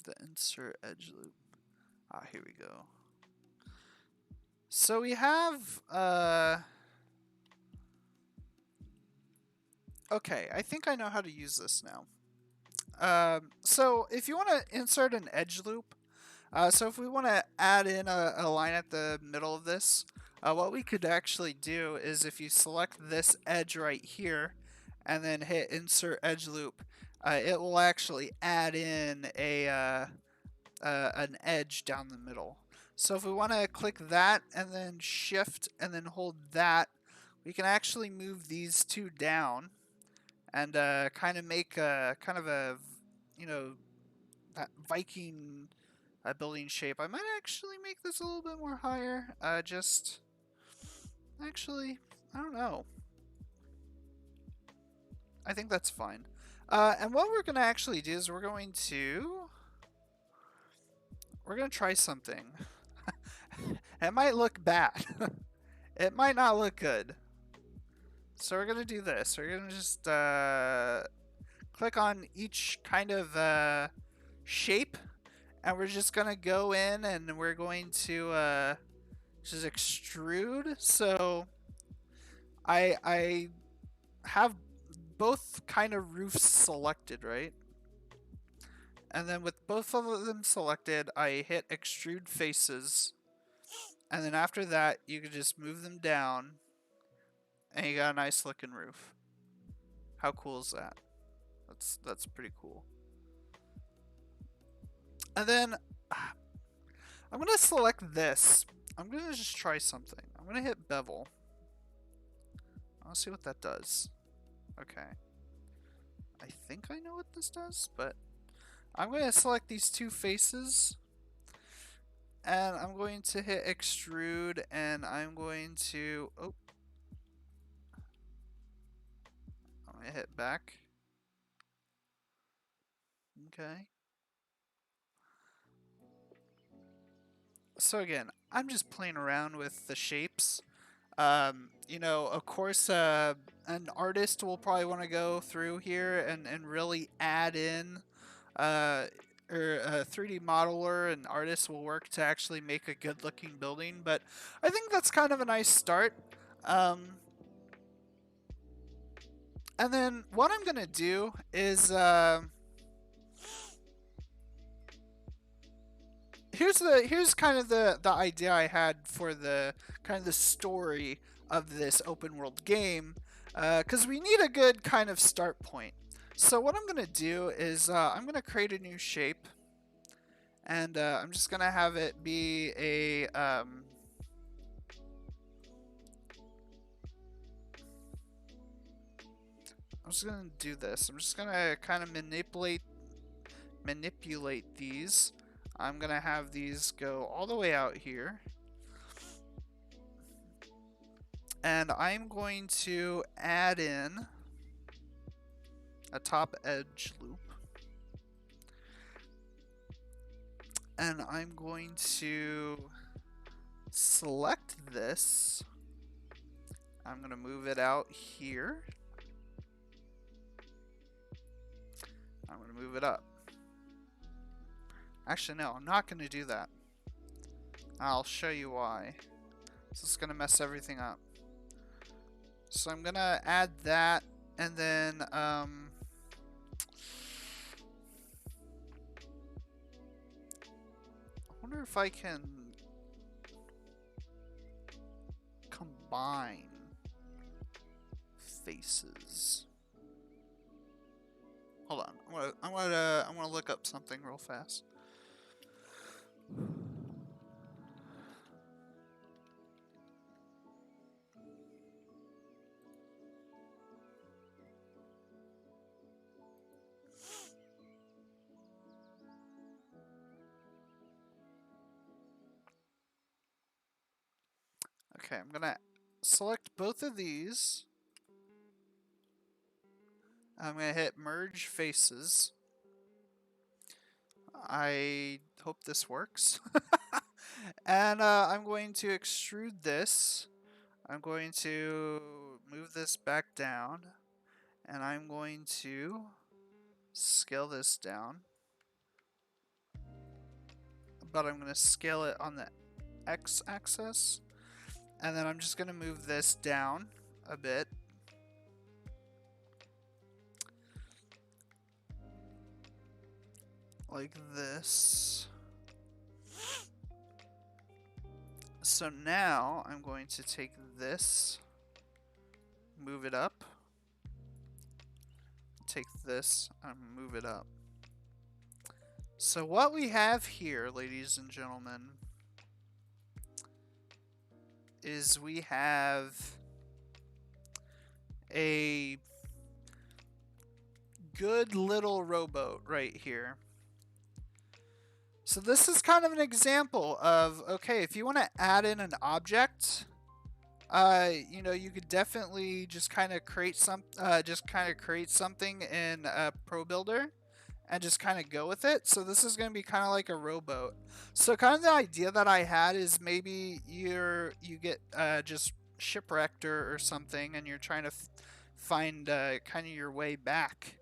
The insert edge loop. Ah, here we go. So we have okay, I think I know how to use this now. So if you want to insert an edge loop, so if we want to add in a line at the middle of this, what we could actually do is if you select this edge right here and then hit insert edge loop, it will actually add in an edge down the middle. So if we want to click that and then shift and then hold that, we can actually move these two down and kind of make kind of a, that Viking building shape. I might actually make this a little bit more higher. Actually, I don't know. I think that's fine. And what we're gonna actually do is we're gonna try something. It might look bad. It might not look good. So we're gonna do this. We're gonna just click on each kind of shape, and we're just gonna go in and we're going to just extrude. So I have both kind of roofs selected, right? And then with both of them selected, I hit extrude faces. And then after that, you can just move them down and you got a nice looking roof. How cool is that? That's pretty cool. And then I'm gonna select this. I'm gonna just try something. I'm gonna hit bevel. I'll see what that does. Okay. I think I know what this does, but I'm gonna select these two faces and I'm going to hit extrude and I'm going to, I'm gonna hit back. Okay. So again, I'm just playing around with the shapes. Of course, an artist will probably want to go through here and really add in, or a 3D modeler and artist will work to actually make a good looking building, but I think that's kind of a nice start. And then what I'm gonna do is, here's kind of the idea I had for the kind of the story of this open world game, because we need a good kind of start point. So what I'm gonna do is I'm gonna create a new shape, and I'm just gonna have it be a I'm just gonna do this. I'm just gonna kind of manipulate these. I'm gonna have these go all the way out here. And I'm going to add in a top edge loop. And I'm going to select this. I'm going to move it out here. I'm going to move it up. Actually, no, I'm not going to do that. I'll show you why. This is going to mess everything up. So I'm going to add that, and then I wonder if I can combine faces. Hold on, I'm gonna look up something real fast. Okay, I'm gonna select both of these. I'm gonna hit merge faces. I hope this works. And I'm going to extrude this. I'm going to move this back down. And I'm going to scale this down. But I'm going to scale it on the x-axis. And then I'm just going to move this down a bit. Like this. So now I'm going to take this, move it up, take this, and move it up. So what we have here, ladies and gentlemen, is we have a good little rowboat right here. So this is kind of an example of, okay, if you want to add in an object, you know, you could definitely just kind of create something in a Pro Builder and just kind of go with it. So this is going to be kind of like a rowboat. So kind of the idea that I had is maybe you get just shipwrecked or something, and you're trying to find kind of your way back.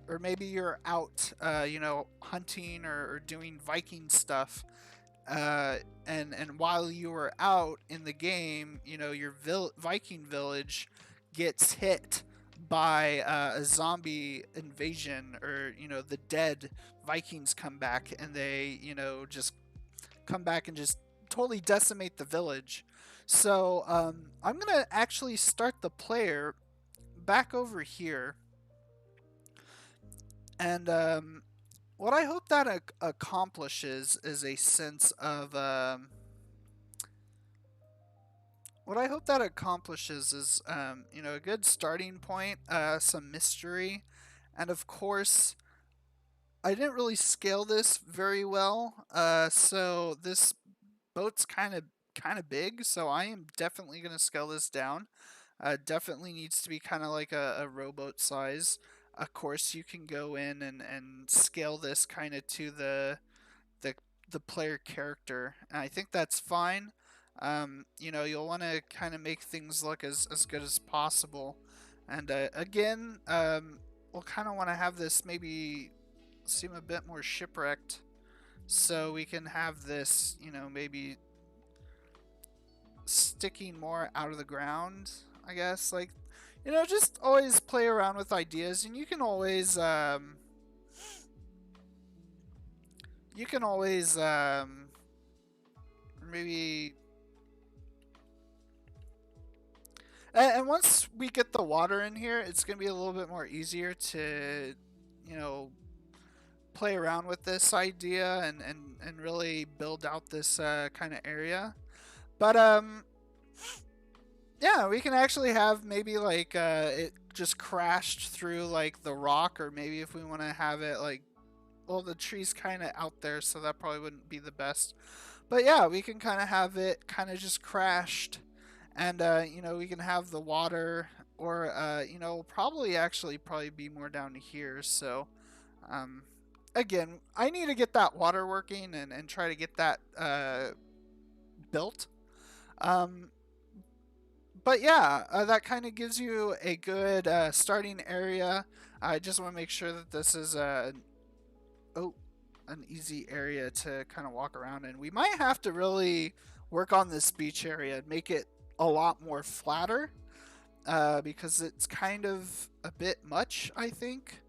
Or maybe you're out, you know, hunting or doing Viking stuff, and while you were out in the game, you know, your Viking village gets hit by a zombie invasion, or you know, the dead Vikings come back and they, you know, just come back and just totally decimate the village. So I'm gonna actually start the player back over here. And what I hope that accomplishes is a sense of what I hope that accomplishes is you know, a good starting point, some mystery, and of course I didn't really scale this very well, so this boat's kind of big, so I am definitely going to scale this down. Definitely needs to be kind of like a rowboat size. Of course, you can go in and scale this kind of to the the player character, and I think that's fine. You know, you'll want to kind of make things look as good as possible. And again, we'll kind of want to have this maybe seem a bit more shipwrecked, so we can have this, you know, maybe sticking more out of the ground, I guess. Like, you know, just always play around with ideas, and you can always maybe, and once we get the water in here, it's gonna be a little bit more easier to, you know, play around with this idea and really build out this kind of area. But yeah, we can actually have maybe like it just crashed through like the rock, or maybe if we want to have it like, well, the tree's kind of out there, so that probably wouldn't be the best. But yeah, we can kind of have it kind of just crashed, and we can have the water, or probably actually probably be more down here. So um, again, I need to get that water working and try to get that built. Um, but yeah, that kind of gives you a good starting area. I just want to make sure that this is oh, an easy area to kind of walk around in. We might have to really work on this beach area and make it a lot more flatter, because it's kind of a bit much, I think.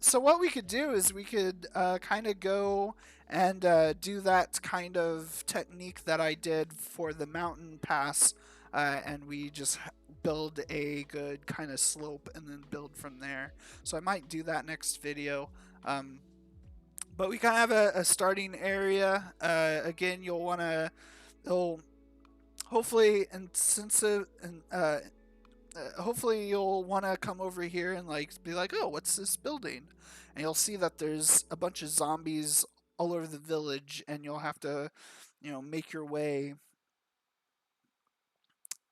So what we could do is we could kind of go and do that kind of technique that I did for the mountain pass, and we just build a good kind of slope and then build from there. So I might do that next video. But we kind of have a starting area. Again, you'll want to, you'll hopefully, and since it, and hopefully you'll want to come over here and like be like, oh, what's this building? And you'll see that there's a bunch of zombies all over the village, and you'll have to, make your way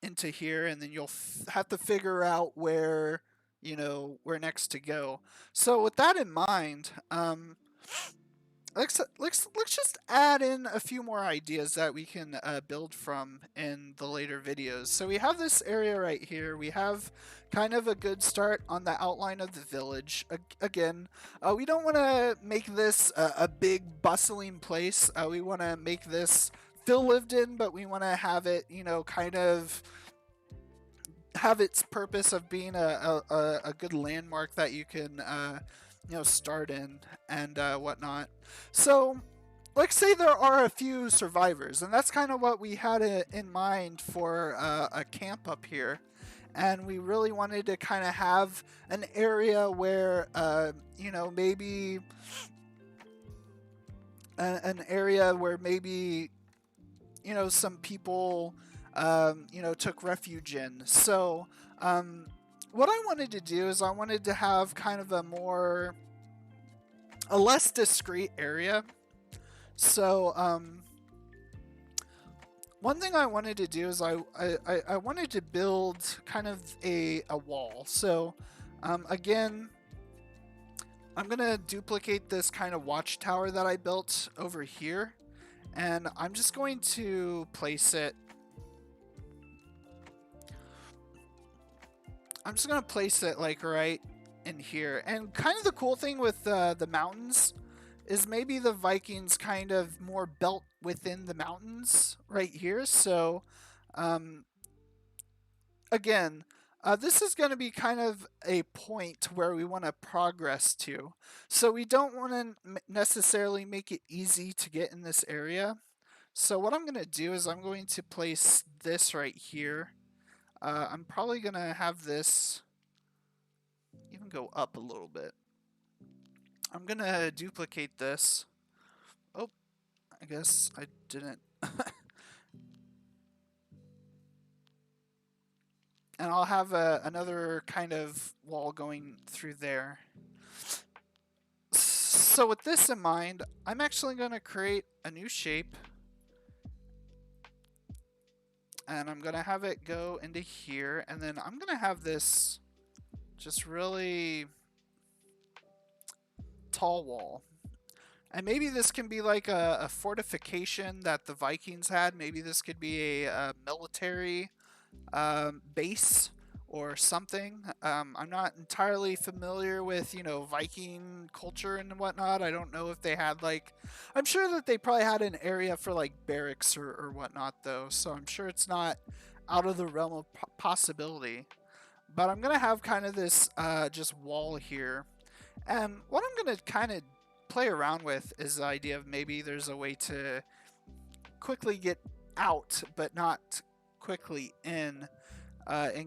into here, and then you'll have to figure out where next to go. So with that in mind, let's just add in a few more ideas that we can build from in the later videos. So we have this area right here. We have kind of a good start on the outline of the village. Again, we don't want to make this a big bustling place. We want to make this feel lived in, but we want to have it, kind of have its purpose of being a good landmark that you can start in and whatnot. So let's say there are a few survivors, and that's kind of what we had in mind for a camp up here. And we really wanted to kind of have an area where maybe an area where maybe some people took refuge in. So what I wanted to do is I wanted to have kind of a less discreet area. So one thing I wanted to do is I wanted to build kind of a wall. So again, I'm gonna duplicate this kind of watchtower that I built over here, and I'm just going to place it. I'm just gonna place it like right in here. And kind of the cool thing with the mountains is maybe the Vikings kind of more built within the mountains right here. So again, this is going to be kind of a point where we want to progress to. So we don't want to necessarily make it easy to get in this area. So what I'm going to do is I'm going to place this right here. I'm probably going to have this even go up a little bit. I'm going to duplicate this. Oh, I guess I didn't. And I'll have another kind of wall going through there. So with this in mind, I'm actually going to create a new shape. And I'm going to have it go into here. And then I'm going to have this just really tall wall. And maybe this can be like a fortification that the Vikings had. Maybe this could be a military base or something. I'm not entirely familiar with, Viking culture and whatnot. I don't know if they had I'm sure that they probably had an area for like barracks or whatnot though. So I'm sure it's not out of the realm of possibility. But I'm going to have kind of this just wall here. And what I'm going to kind of play around with is the idea of maybe there's a way to quickly get out, but not quickly in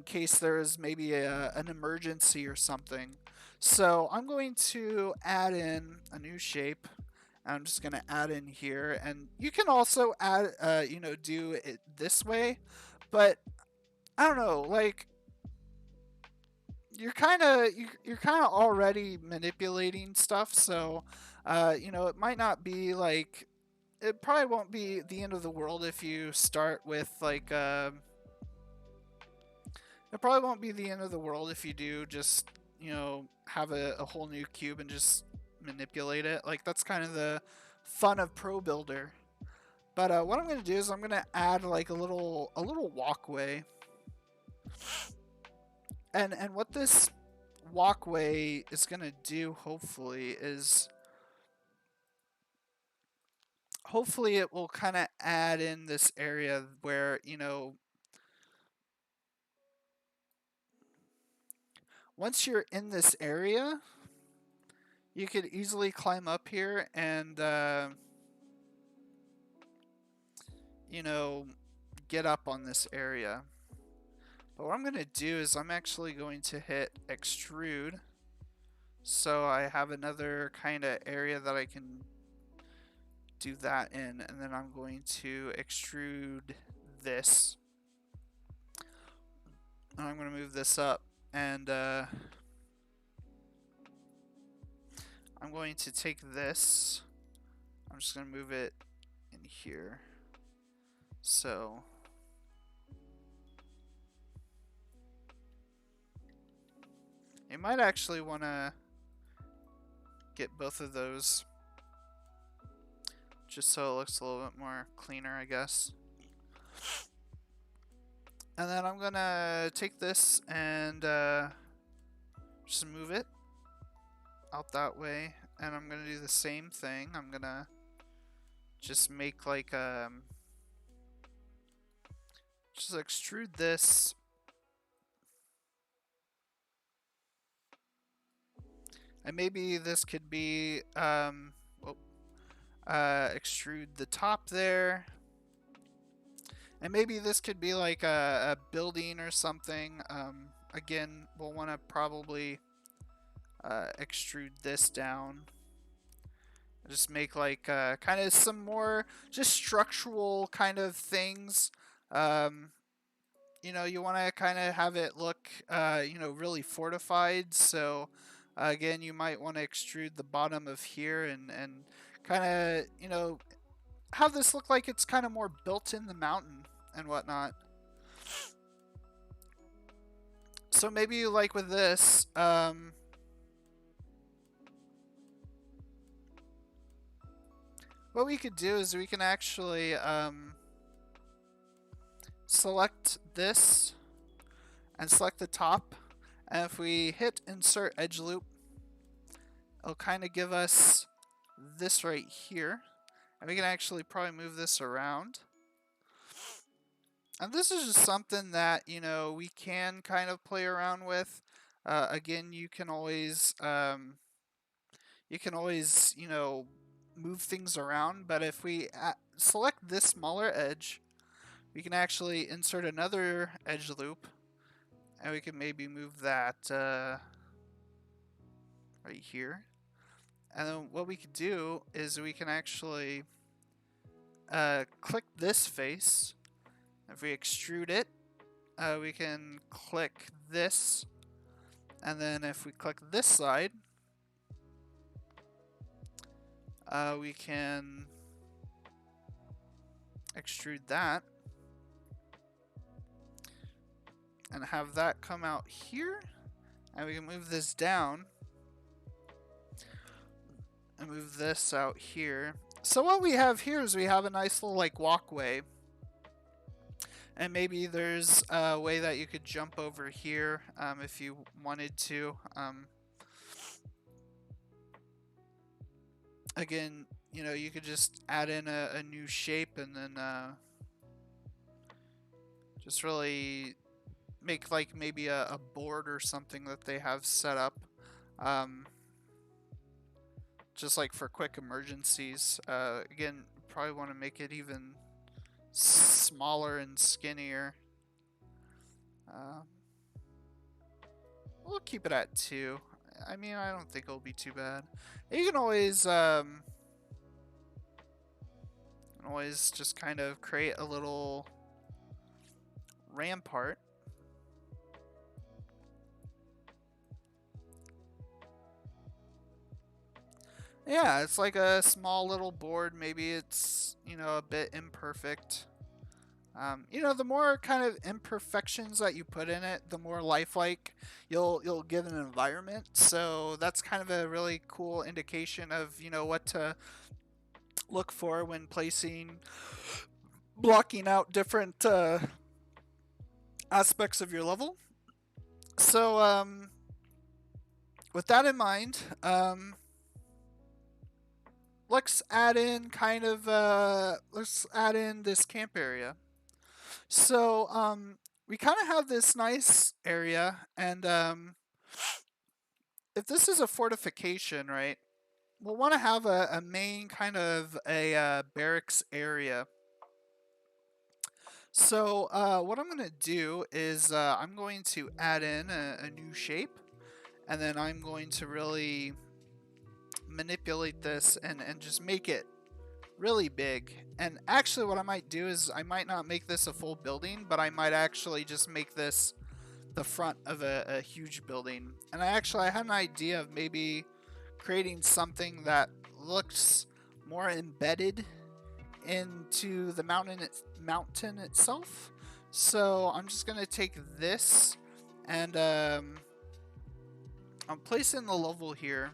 case there is maybe an emergency or something. So I'm going to add in a new shape. I'm just going to add in here, and you can also add, do it this way, but I don't know, like you're kind of already manipulating stuff, so it might not be like it probably won't be the end of the world if you start with like it probably won't be the end of the world if you do just, you know, have a whole new cube and just manipulate it. Like that's kind of the fun of Pro Builder. But what I'm gonna do is I'm gonna add like a little walkway, and what this walkway is gonna do hopefully is hopefully it will kind of add in this area where, you know, once you're in this area, you could easily climb up here and, you know, get up on this area. But what I'm going to do is I'm actually going to hit extrude. So I have another kind of area that I can do that in. And then I'm going to extrude this. And I'm going to move this up. And I'm going to take this. I'm just going to move it in here. So you might actually want to get both of those just so it looks a little bit more cleaner, I guess. And then I'm going to take this and just move it out that way. And I'm going to do the same thing. I'm going to just make like just extrude this. And maybe this could be extrude the top there. And maybe this could be like a building or something. Again, we'll want to probably extrude this down. Just make like kind of some more just structural kind of things. You know, you want to kind of have it look, you know, really fortified. So again, you might want to extrude the bottom of here and kind of, you know, have this look like it's kind of more built in the mountain and whatnot. So maybe like with this, what we could do is we can actually select this and select the top. And if we hit insert edge loop, it'll kind of give us this right here. And we can actually probably move this around. And this is just something that, you know, we can kind of play around with. Again, you can always, you know, move things around. But if we select this smaller edge, we can actually insert another edge loop. And we can maybe move that right here. And then what we could do is we can actually click this face. If we extrude it, we can click this. And then if we click this side, we can extrude that. And have that come out here. And we can move this down. And move this out here. So what we have here is we have a nice little like walkway. And maybe there's a way that you could jump over here if you wanted to. Again, you know, you could just add in a new shape and then just really make like maybe a board or something that they have set up. Just like for quick emergencies. Again, probably want to make it even smaller and skinnier. We'll keep it at 2. I mean, I don't think it'll be too bad. You can always just kind of create a little rampart. Yeah, it's like a small little board. Maybe it's, a bit imperfect. The more kind of imperfections that you put in it, the more lifelike you'll get an environment. So that's kind of a really cool indication of, what to look for when placing, blocking out different aspects of your level. So, with that in mind, let's add in this camp area. So, we kind of have this nice area, and if this is a fortification, right, we'll want to have a main kind of a barracks area. So, what I'm going to do is I'm going to add in a new shape, and then I'm going to really manipulate this and just make it really big. And actually, what I might do is I might not make this a full building, but I might actually just make this the front of a huge building. And I had an idea of maybe creating something that looks more embedded into the mountain itself. So I'm just gonna take this and I'm placing the level here.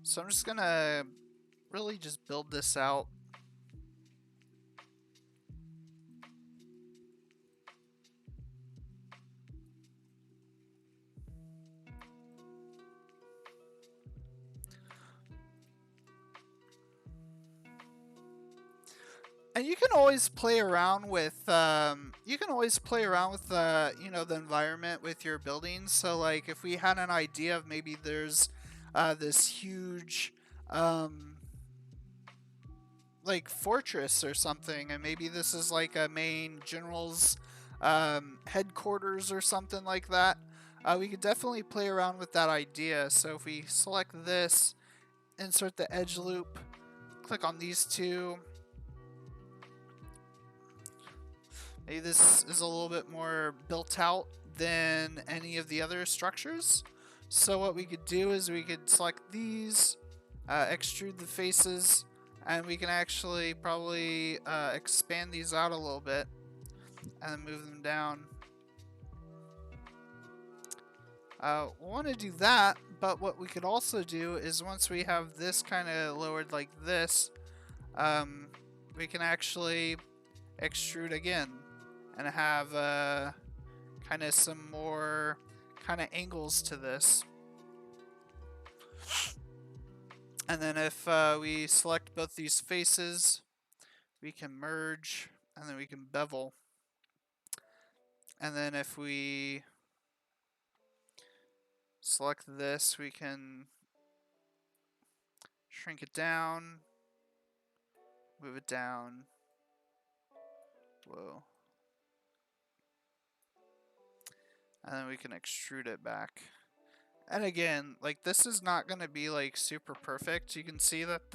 So I'm just gonna really just build this out. And you can always play around with the environment with your buildings. So like if we had an idea of maybe there's this huge like fortress or something, and maybe this is like a main general's headquarters or something like that. We could definitely play around with that idea. So if we select this, insert the edge loop, click on these two. Maybe this is a little bit more built out than any of the other structures. So what we could do is we could select these, extrude the faces, and we can actually probably expand these out a little bit and then move them down. We want to do that, but what we could also do is once we have this kind of lowered like this, we can actually extrude again and have kind of some more kind of angles to this. And then if we select both these faces, we can merge and then we can bevel. And then if we select this, we can shrink it down, move it down. Whoa. And then we can extrude it back. And again, like this is not going to be like super perfect. You can see that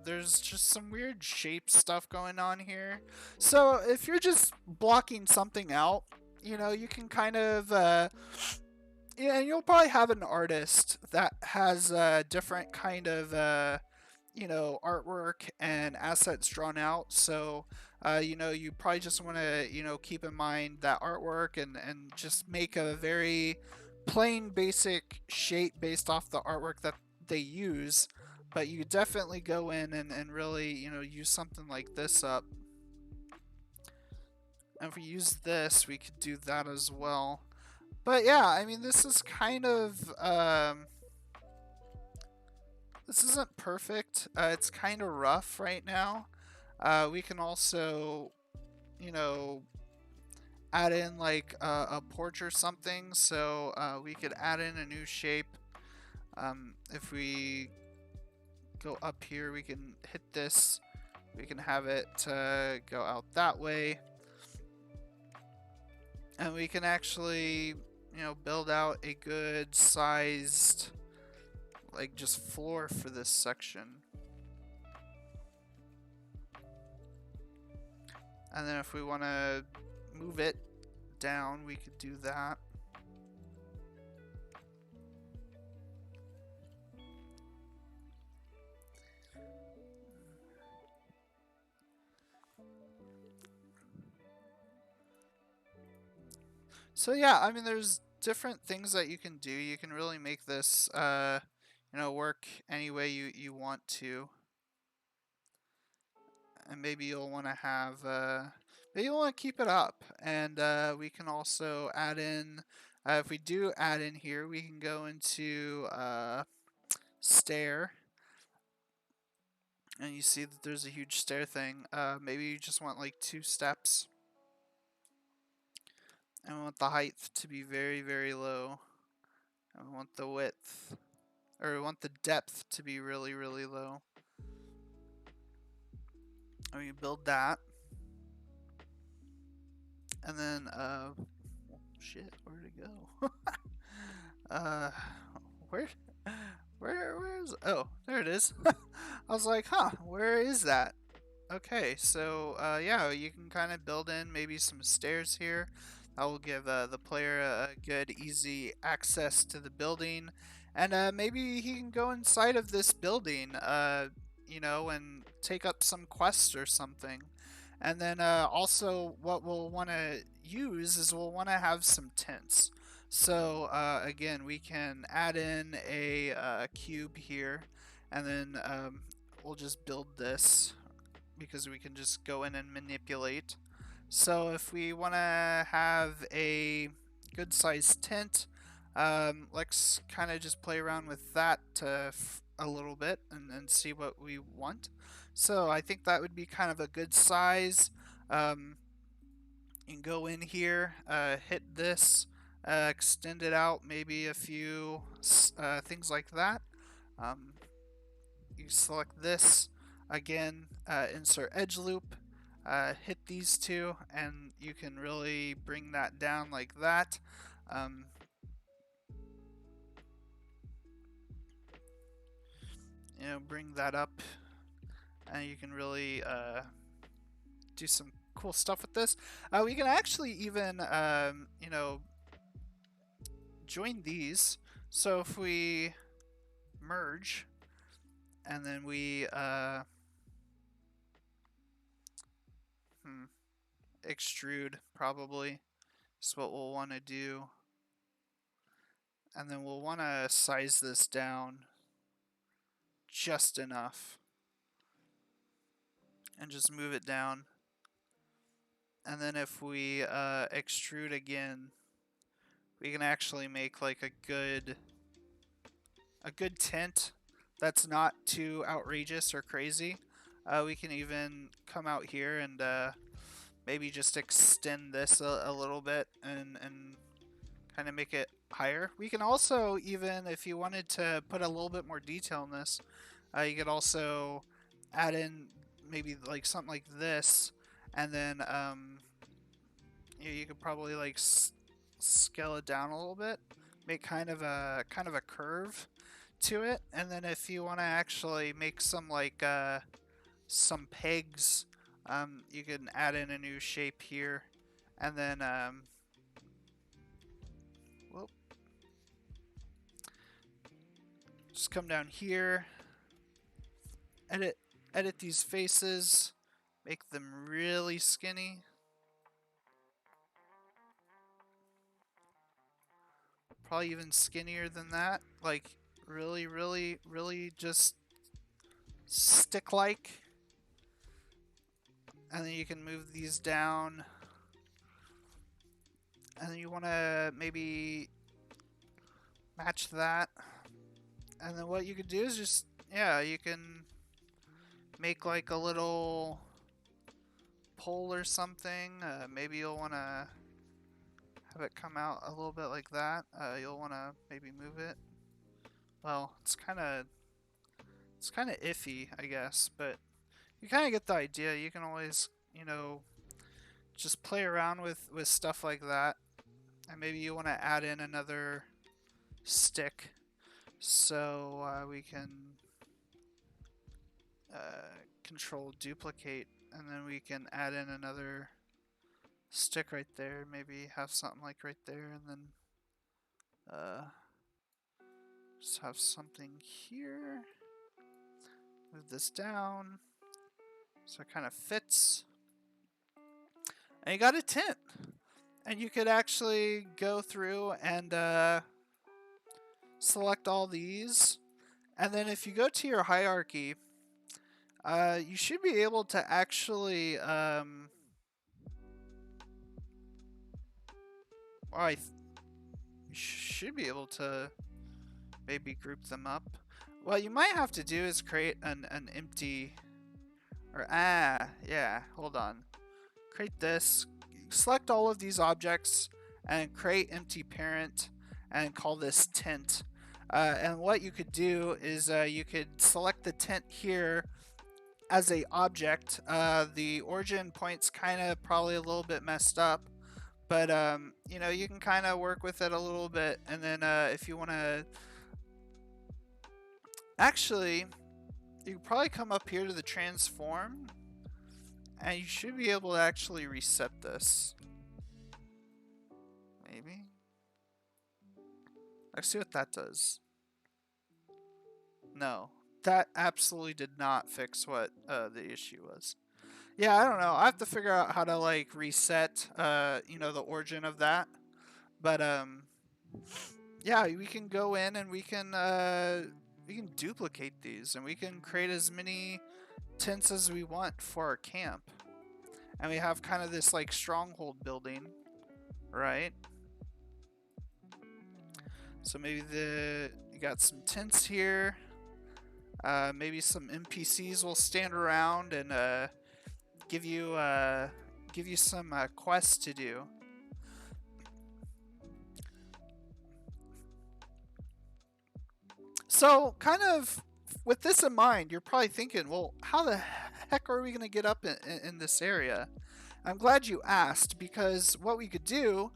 there's just some weird shape stuff going on here. So if you're just blocking something out, you can kind of, you'll probably have an artist that has a different kind of, artwork and assets drawn out. So, you probably just want to, keep in mind that artwork and just make a very plain basic shape based off the artwork that they use. But you definitely go in and really, use something like this up. And if we use this, we could do that as well. But yeah, I mean, this is kind of, this isn't perfect. It's kind of rough right now. We can also, add in like a porch or something. So we could add in a new shape. If we go up here, we can hit this. We can have it go out that way. And we can actually, build out a good sized, like just floor for this section. And then if we want to move it down, we could do that. So yeah, I mean, there's different things that you can do. You can really make this, work any way you want to. And maybe you'll want to have, maybe you'll want to keep it up. And we can also add in, if we do add in here, we can go into stair. And you see that there's a huge stair thing. Maybe you just want like 2 steps. And we want the height to be very, very low. And we want the width, or we want the depth to be really, really low. And we build that. And then, shit, where'd it go? Where, where's, oh, there it is. I was like, huh, where is that? Okay, so, yeah, you can kind of build in maybe some stairs here. That will give the player a good, easy access to the building. And maybe he can go inside of this building, and take up some quests or something. And then also what we'll want to use is we'll want to have some tents. So again, we can add in a cube here, and then we'll just build this because we can just go in and manipulate. So if we want to have a good sized tent, let's kind of just play around with that a little bit and see what we want. So I think that would be kind of a good size. You can go in here, hit this, extend it out, maybe a few things like that. You select this, again, insert edge loop, hit these two, and you can really bring that down like that. Bring that up, and you can really do some cool stuff with this. We can actually even, join these. So if we merge, and then we extrude, probably is what we'll want to do. And then we'll want to size this down just enough and just move it down. And then if we extrude again, we can actually make like a good tint that's not too outrageous or crazy. We can even come out here and maybe just extend this a little bit and kind of make it higher. We can also, even if you wanted to put a little bit more detail in this, you could also add in maybe like something like this, and then you could probably like scale it down a little bit, make kind of a curve to it, and then if you want to actually make some like some pegs, you can add in a new shape here, and then just come down here, edit these faces, make them really skinny. Probably even skinnier than that, like really, really, really just stick-like. And then you can move these down. And then you want to maybe match that. And then what you could do is just, yeah, you can make like a little pole or something. Maybe you'll want to have it come out a little bit like that. You'll want to maybe move it. Well, it's kind of iffy, I guess, but you kind of get the idea. You can always, just play around with stuff like that. And maybe you want to add in another stick, so we can control duplicate, and then we can add in another stick right there. Maybe have something like right there, and then just have something here. Move this down so it kind of fits. And you got a tint. And you could actually go through and select all these. And then if you go to your hierarchy, you should be able to actually, you should be able to maybe group them up. What you might have to do is create an empty, yeah, hold on. Create this, select all of these objects and create empty parent and call this tint. And what you could do is you could select the tint here as a object. The origin point's kind of probably a little bit messed up, but you know, you can kind of work with it a little bit. And then if you want to, actually, you can probably come up here to the transform, and you should be able to actually reset this. Maybe. Let's see what that does. No, that absolutely did not fix what the issue was. Yeah, I don't know. I have to figure out how to like reset, you know, the origin of that. But yeah, we can go in and we can duplicate these, and we can create as many tints as we want for our camp. And we have kind of this like stronghold building, right? So maybe you got some tints here. Maybe some NPCs will stand around and give you some quests to do. So, kind of with this in mind, you're probably thinking, well, how the heck are we going to get up in this area? I'm glad you asked, because what we could do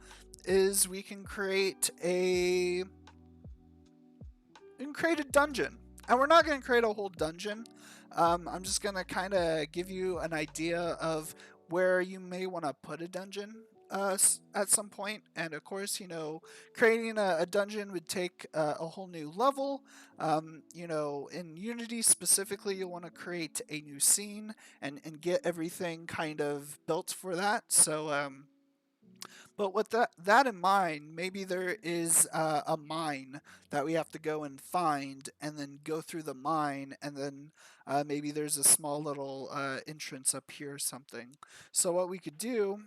is we can create a dungeon. And we're not going to create a whole dungeon. I'm just going to kind of give you an idea of where you may want to put a dungeon at some point. And of course, you know, creating a dungeon would take a whole new level. You know, in Unity specifically, you'll want to create a new scene and get everything kind of built for that. So, but with that in mind, maybe there is a mine that we have to go and find, and then go through the mine, and then maybe there's a small little entrance up here or something. So what we could do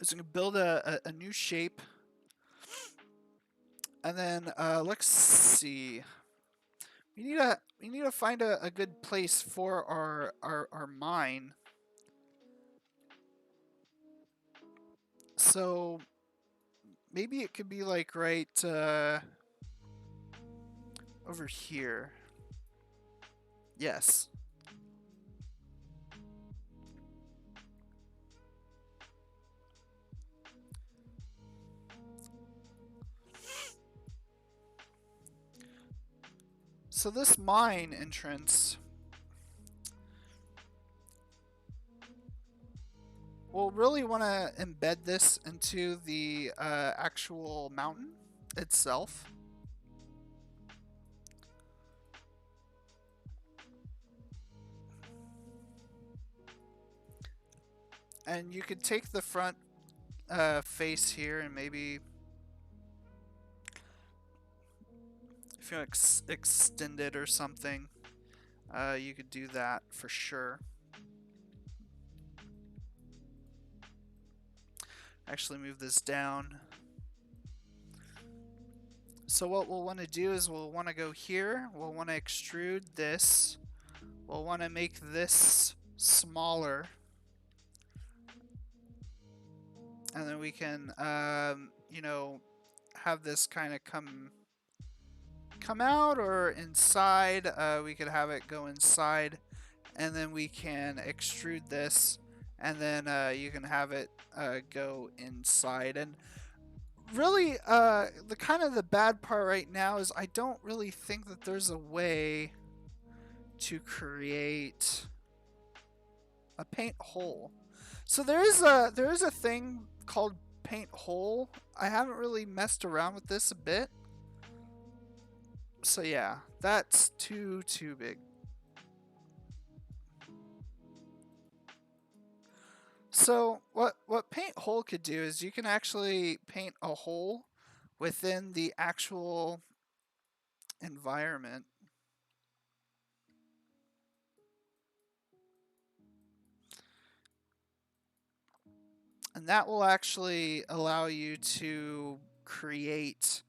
is we can build a new shape, and then let's see. We need to find a good place for our mine. So maybe it could be like right over here. Yes. So this mine entrance, we'll really want to embed this into the actual mountain itself. And you could take the front face here, and maybe if you extend it or something, you could do that for sure. Actually move this down. So what we'll want to do is we'll want to go here, we'll want to extrude this, we'll want to make this smaller, and then we can you know, have this kind of come out or inside. We could have it go inside, and then we can extrude this, and then you can have it go inside. And really, the kind of the bad part right now is I don't really think that there's a way to create a paint hole. So there is a thing called paint hole. I haven't really messed around with this a bit. So yeah, that's too big. So what paint hole could do is you can actually paint a hole within the actual environment, and that will actually allow you to create,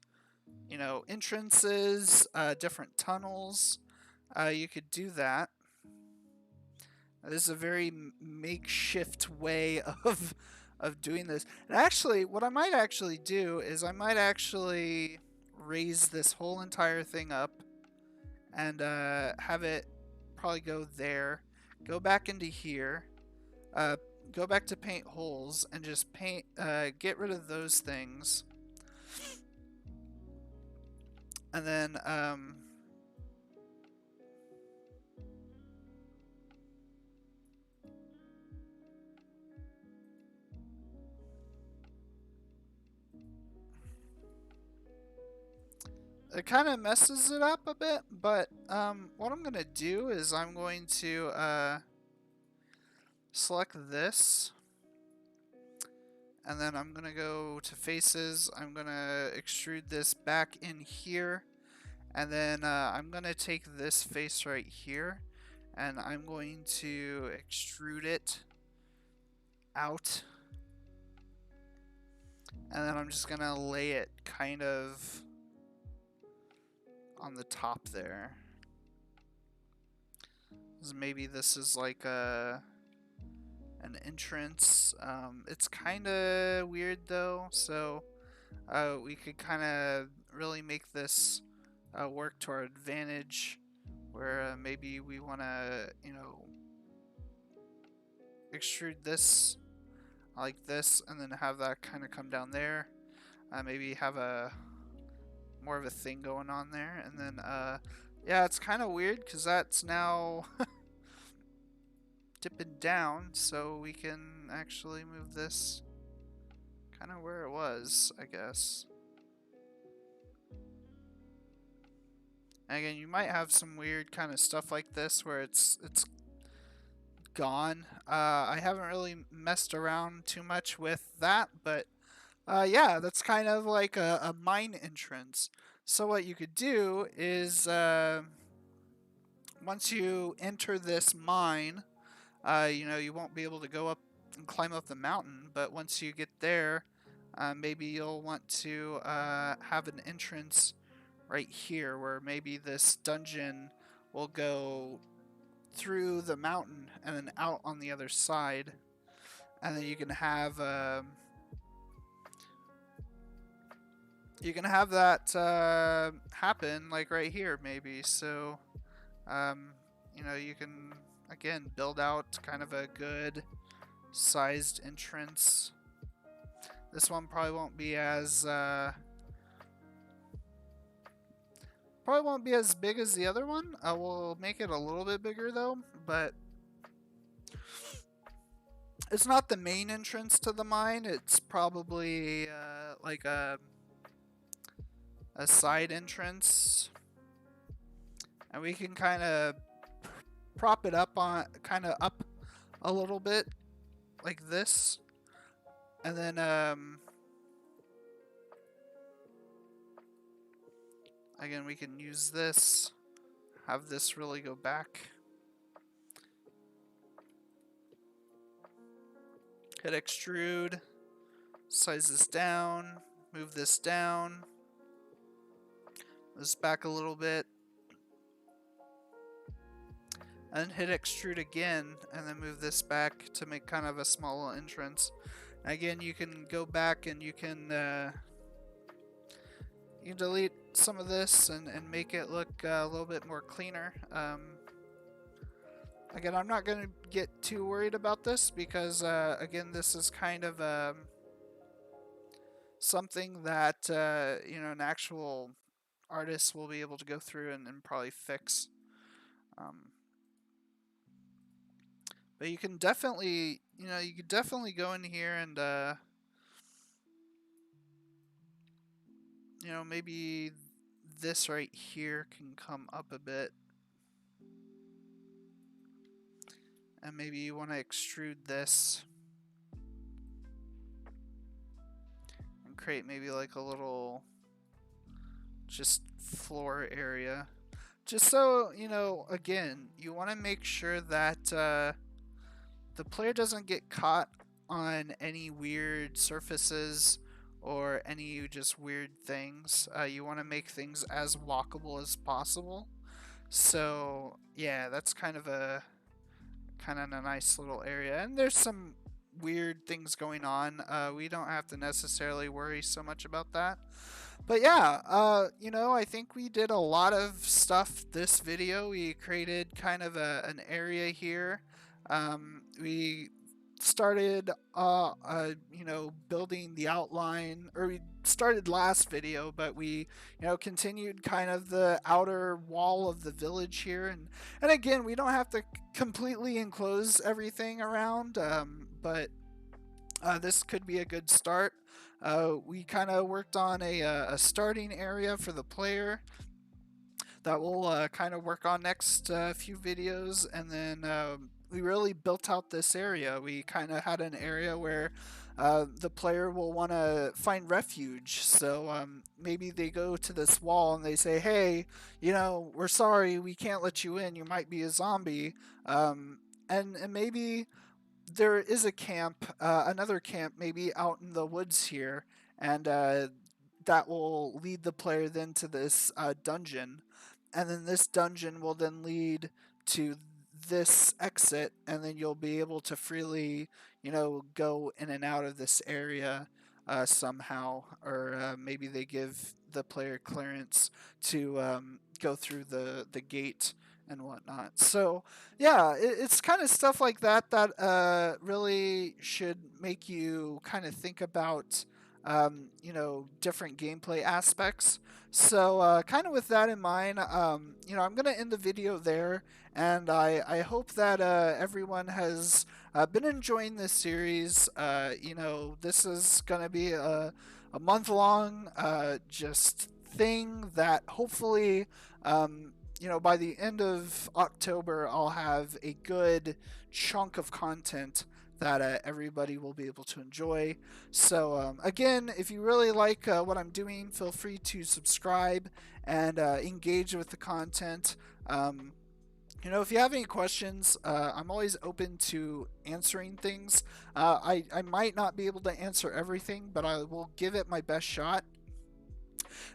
entrances, different tunnels. You could do that. This is a very makeshift way of doing this. And actually, what I might actually do is I might actually raise this whole entire thing up and have it probably go there, go back into here, uh, go back to paint holes, and just paint, get rid of those things, and then it kind of messes it up a bit. But what I'm gonna do is I'm going to select this, and then I'm gonna go to faces. I'm gonna extrude this back in here, and then I'm gonna take this face right here, and I'm going to extrude it out, and then I'm just gonna lay it kind of on the top there. Maybe this is like an entrance. It's kind of weird though, so we could kind of really make this work to our advantage, where maybe we want to, extrude this like this, and then have that kind of come down there. Maybe have a more of a thing going on there, and then yeah, it's kind of weird because that's now dipping down, so we can actually move this kind of where it was, I guess. And again, you might have some weird kind of stuff like this where it's gone. I haven't really messed around too much with that, but yeah, that's kind of like a mine entrance. So what you could do is once you enter this mine, you won't be able to go up and climb up the mountain, but once you get there, maybe you'll want to have an entrance right here, where maybe this dungeon will go through the mountain and then out on the other side, and then you can have that happen like right here maybe. So you can again build out kind of a good sized entrance. This one probably won't be as big as the other one. We'll make it a little bit bigger though, but it's not the main entrance to the mine. It's probably like a side entrance, and we can kind of prop it up on kind of up a little bit like this, and then again we can use this, have this really go back, hit extrude, size this down, move this down, this back a little bit, and hit extrude again, and then move this back to make kind of a small entrance. Again, you can go back and you can delete some of this and make it look a little bit more cleaner. Again, I'm not going to get too worried about this because again, this is kind of something that an actual artist will be able to go through and probably fix. But you can definitely, you could definitely go in here and, maybe this right here can come up a bit. And maybe you want to extrude this and create maybe like a little just floor area. Just so, again, you want to make sure that the player doesn't get caught on any weird surfaces or any just weird things. You want to make things as walkable as possible. So yeah, that's kind of a nice little area, and there's some weird things going on. We don't have to necessarily worry so much about that. But yeah, I think we did a lot of stuff this video. We created kind of an area here. We started, building the outline, or we started last video, but we, continued kind of the outer wall of the village here. And again, we don't have to completely enclose everything around, but this could be a good start. We kind of worked on a starting area for the player that we'll kind of work on next few videos, and then we really built out this area. We kind of had an area where the player will want to find refuge. So maybe they go to this wall and they say, "Hey, we're sorry, we can't let you in. You might be a zombie." And maybe there is a camp, another camp, maybe out in the woods here, and that will lead the player then to this dungeon, and then this dungeon will then lead to this exit, and then you'll be able to freely, go in and out of this area somehow, or maybe they give the player clearance to go through the gate and whatnot. So yeah, it's kind of stuff like that that really should make you kind of think about different gameplay aspects. So kind of with that in mind, I'm gonna end the video there, and I hope that everyone has been enjoying this series. This is gonna be a month long just thing that hopefully by the end of October, I'll have a good chunk of content that everybody will be able to enjoy. So, again, if you really like what I'm doing, feel free to subscribe and engage with the content. If you have any questions, I'm always open to answering things. I might not be able to answer everything, but I will give it my best shot.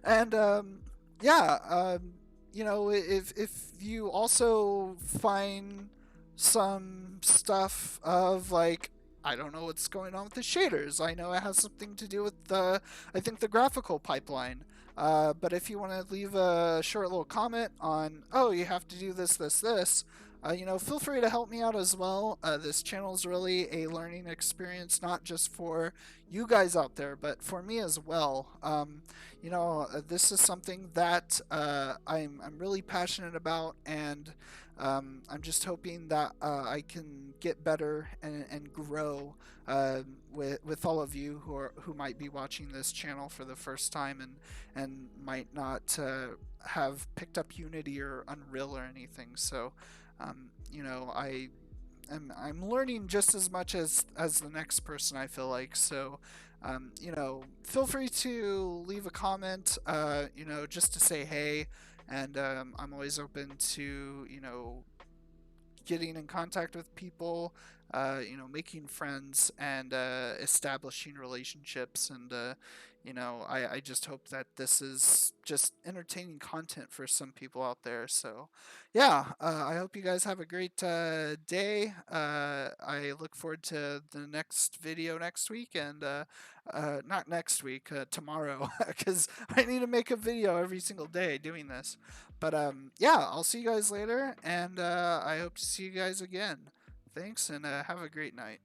And yeah, if you also find some stuff of like, I don't know what's going on with the shaders. I know it has something to do with I think the graphical pipeline. But if you want to leave a short little comment on, oh, you have to do this, this, this, feel free to help me out as well. This channel is really a learning experience, not just for you guys out there, but for me as well. This is something that I'm really passionate about, and I'm just hoping that I can get better and grow with all of you who might be watching this channel for the first time and might not have picked up Unity or Unreal or anything. So I'm learning just as much as the next person, I feel like. So feel free to leave a comment, just to say hey, and I'm always open to getting in contact with people, making friends, and establishing relationships. And I just hope that this is just entertaining content for some people out there. So yeah, I hope you guys have a great day. I look forward to the next video next week, and not next week, tomorrow, because I need to make a video every single day doing this. But yeah, I'll see you guys later, and I hope to see you guys again. Thanks, and have a great night.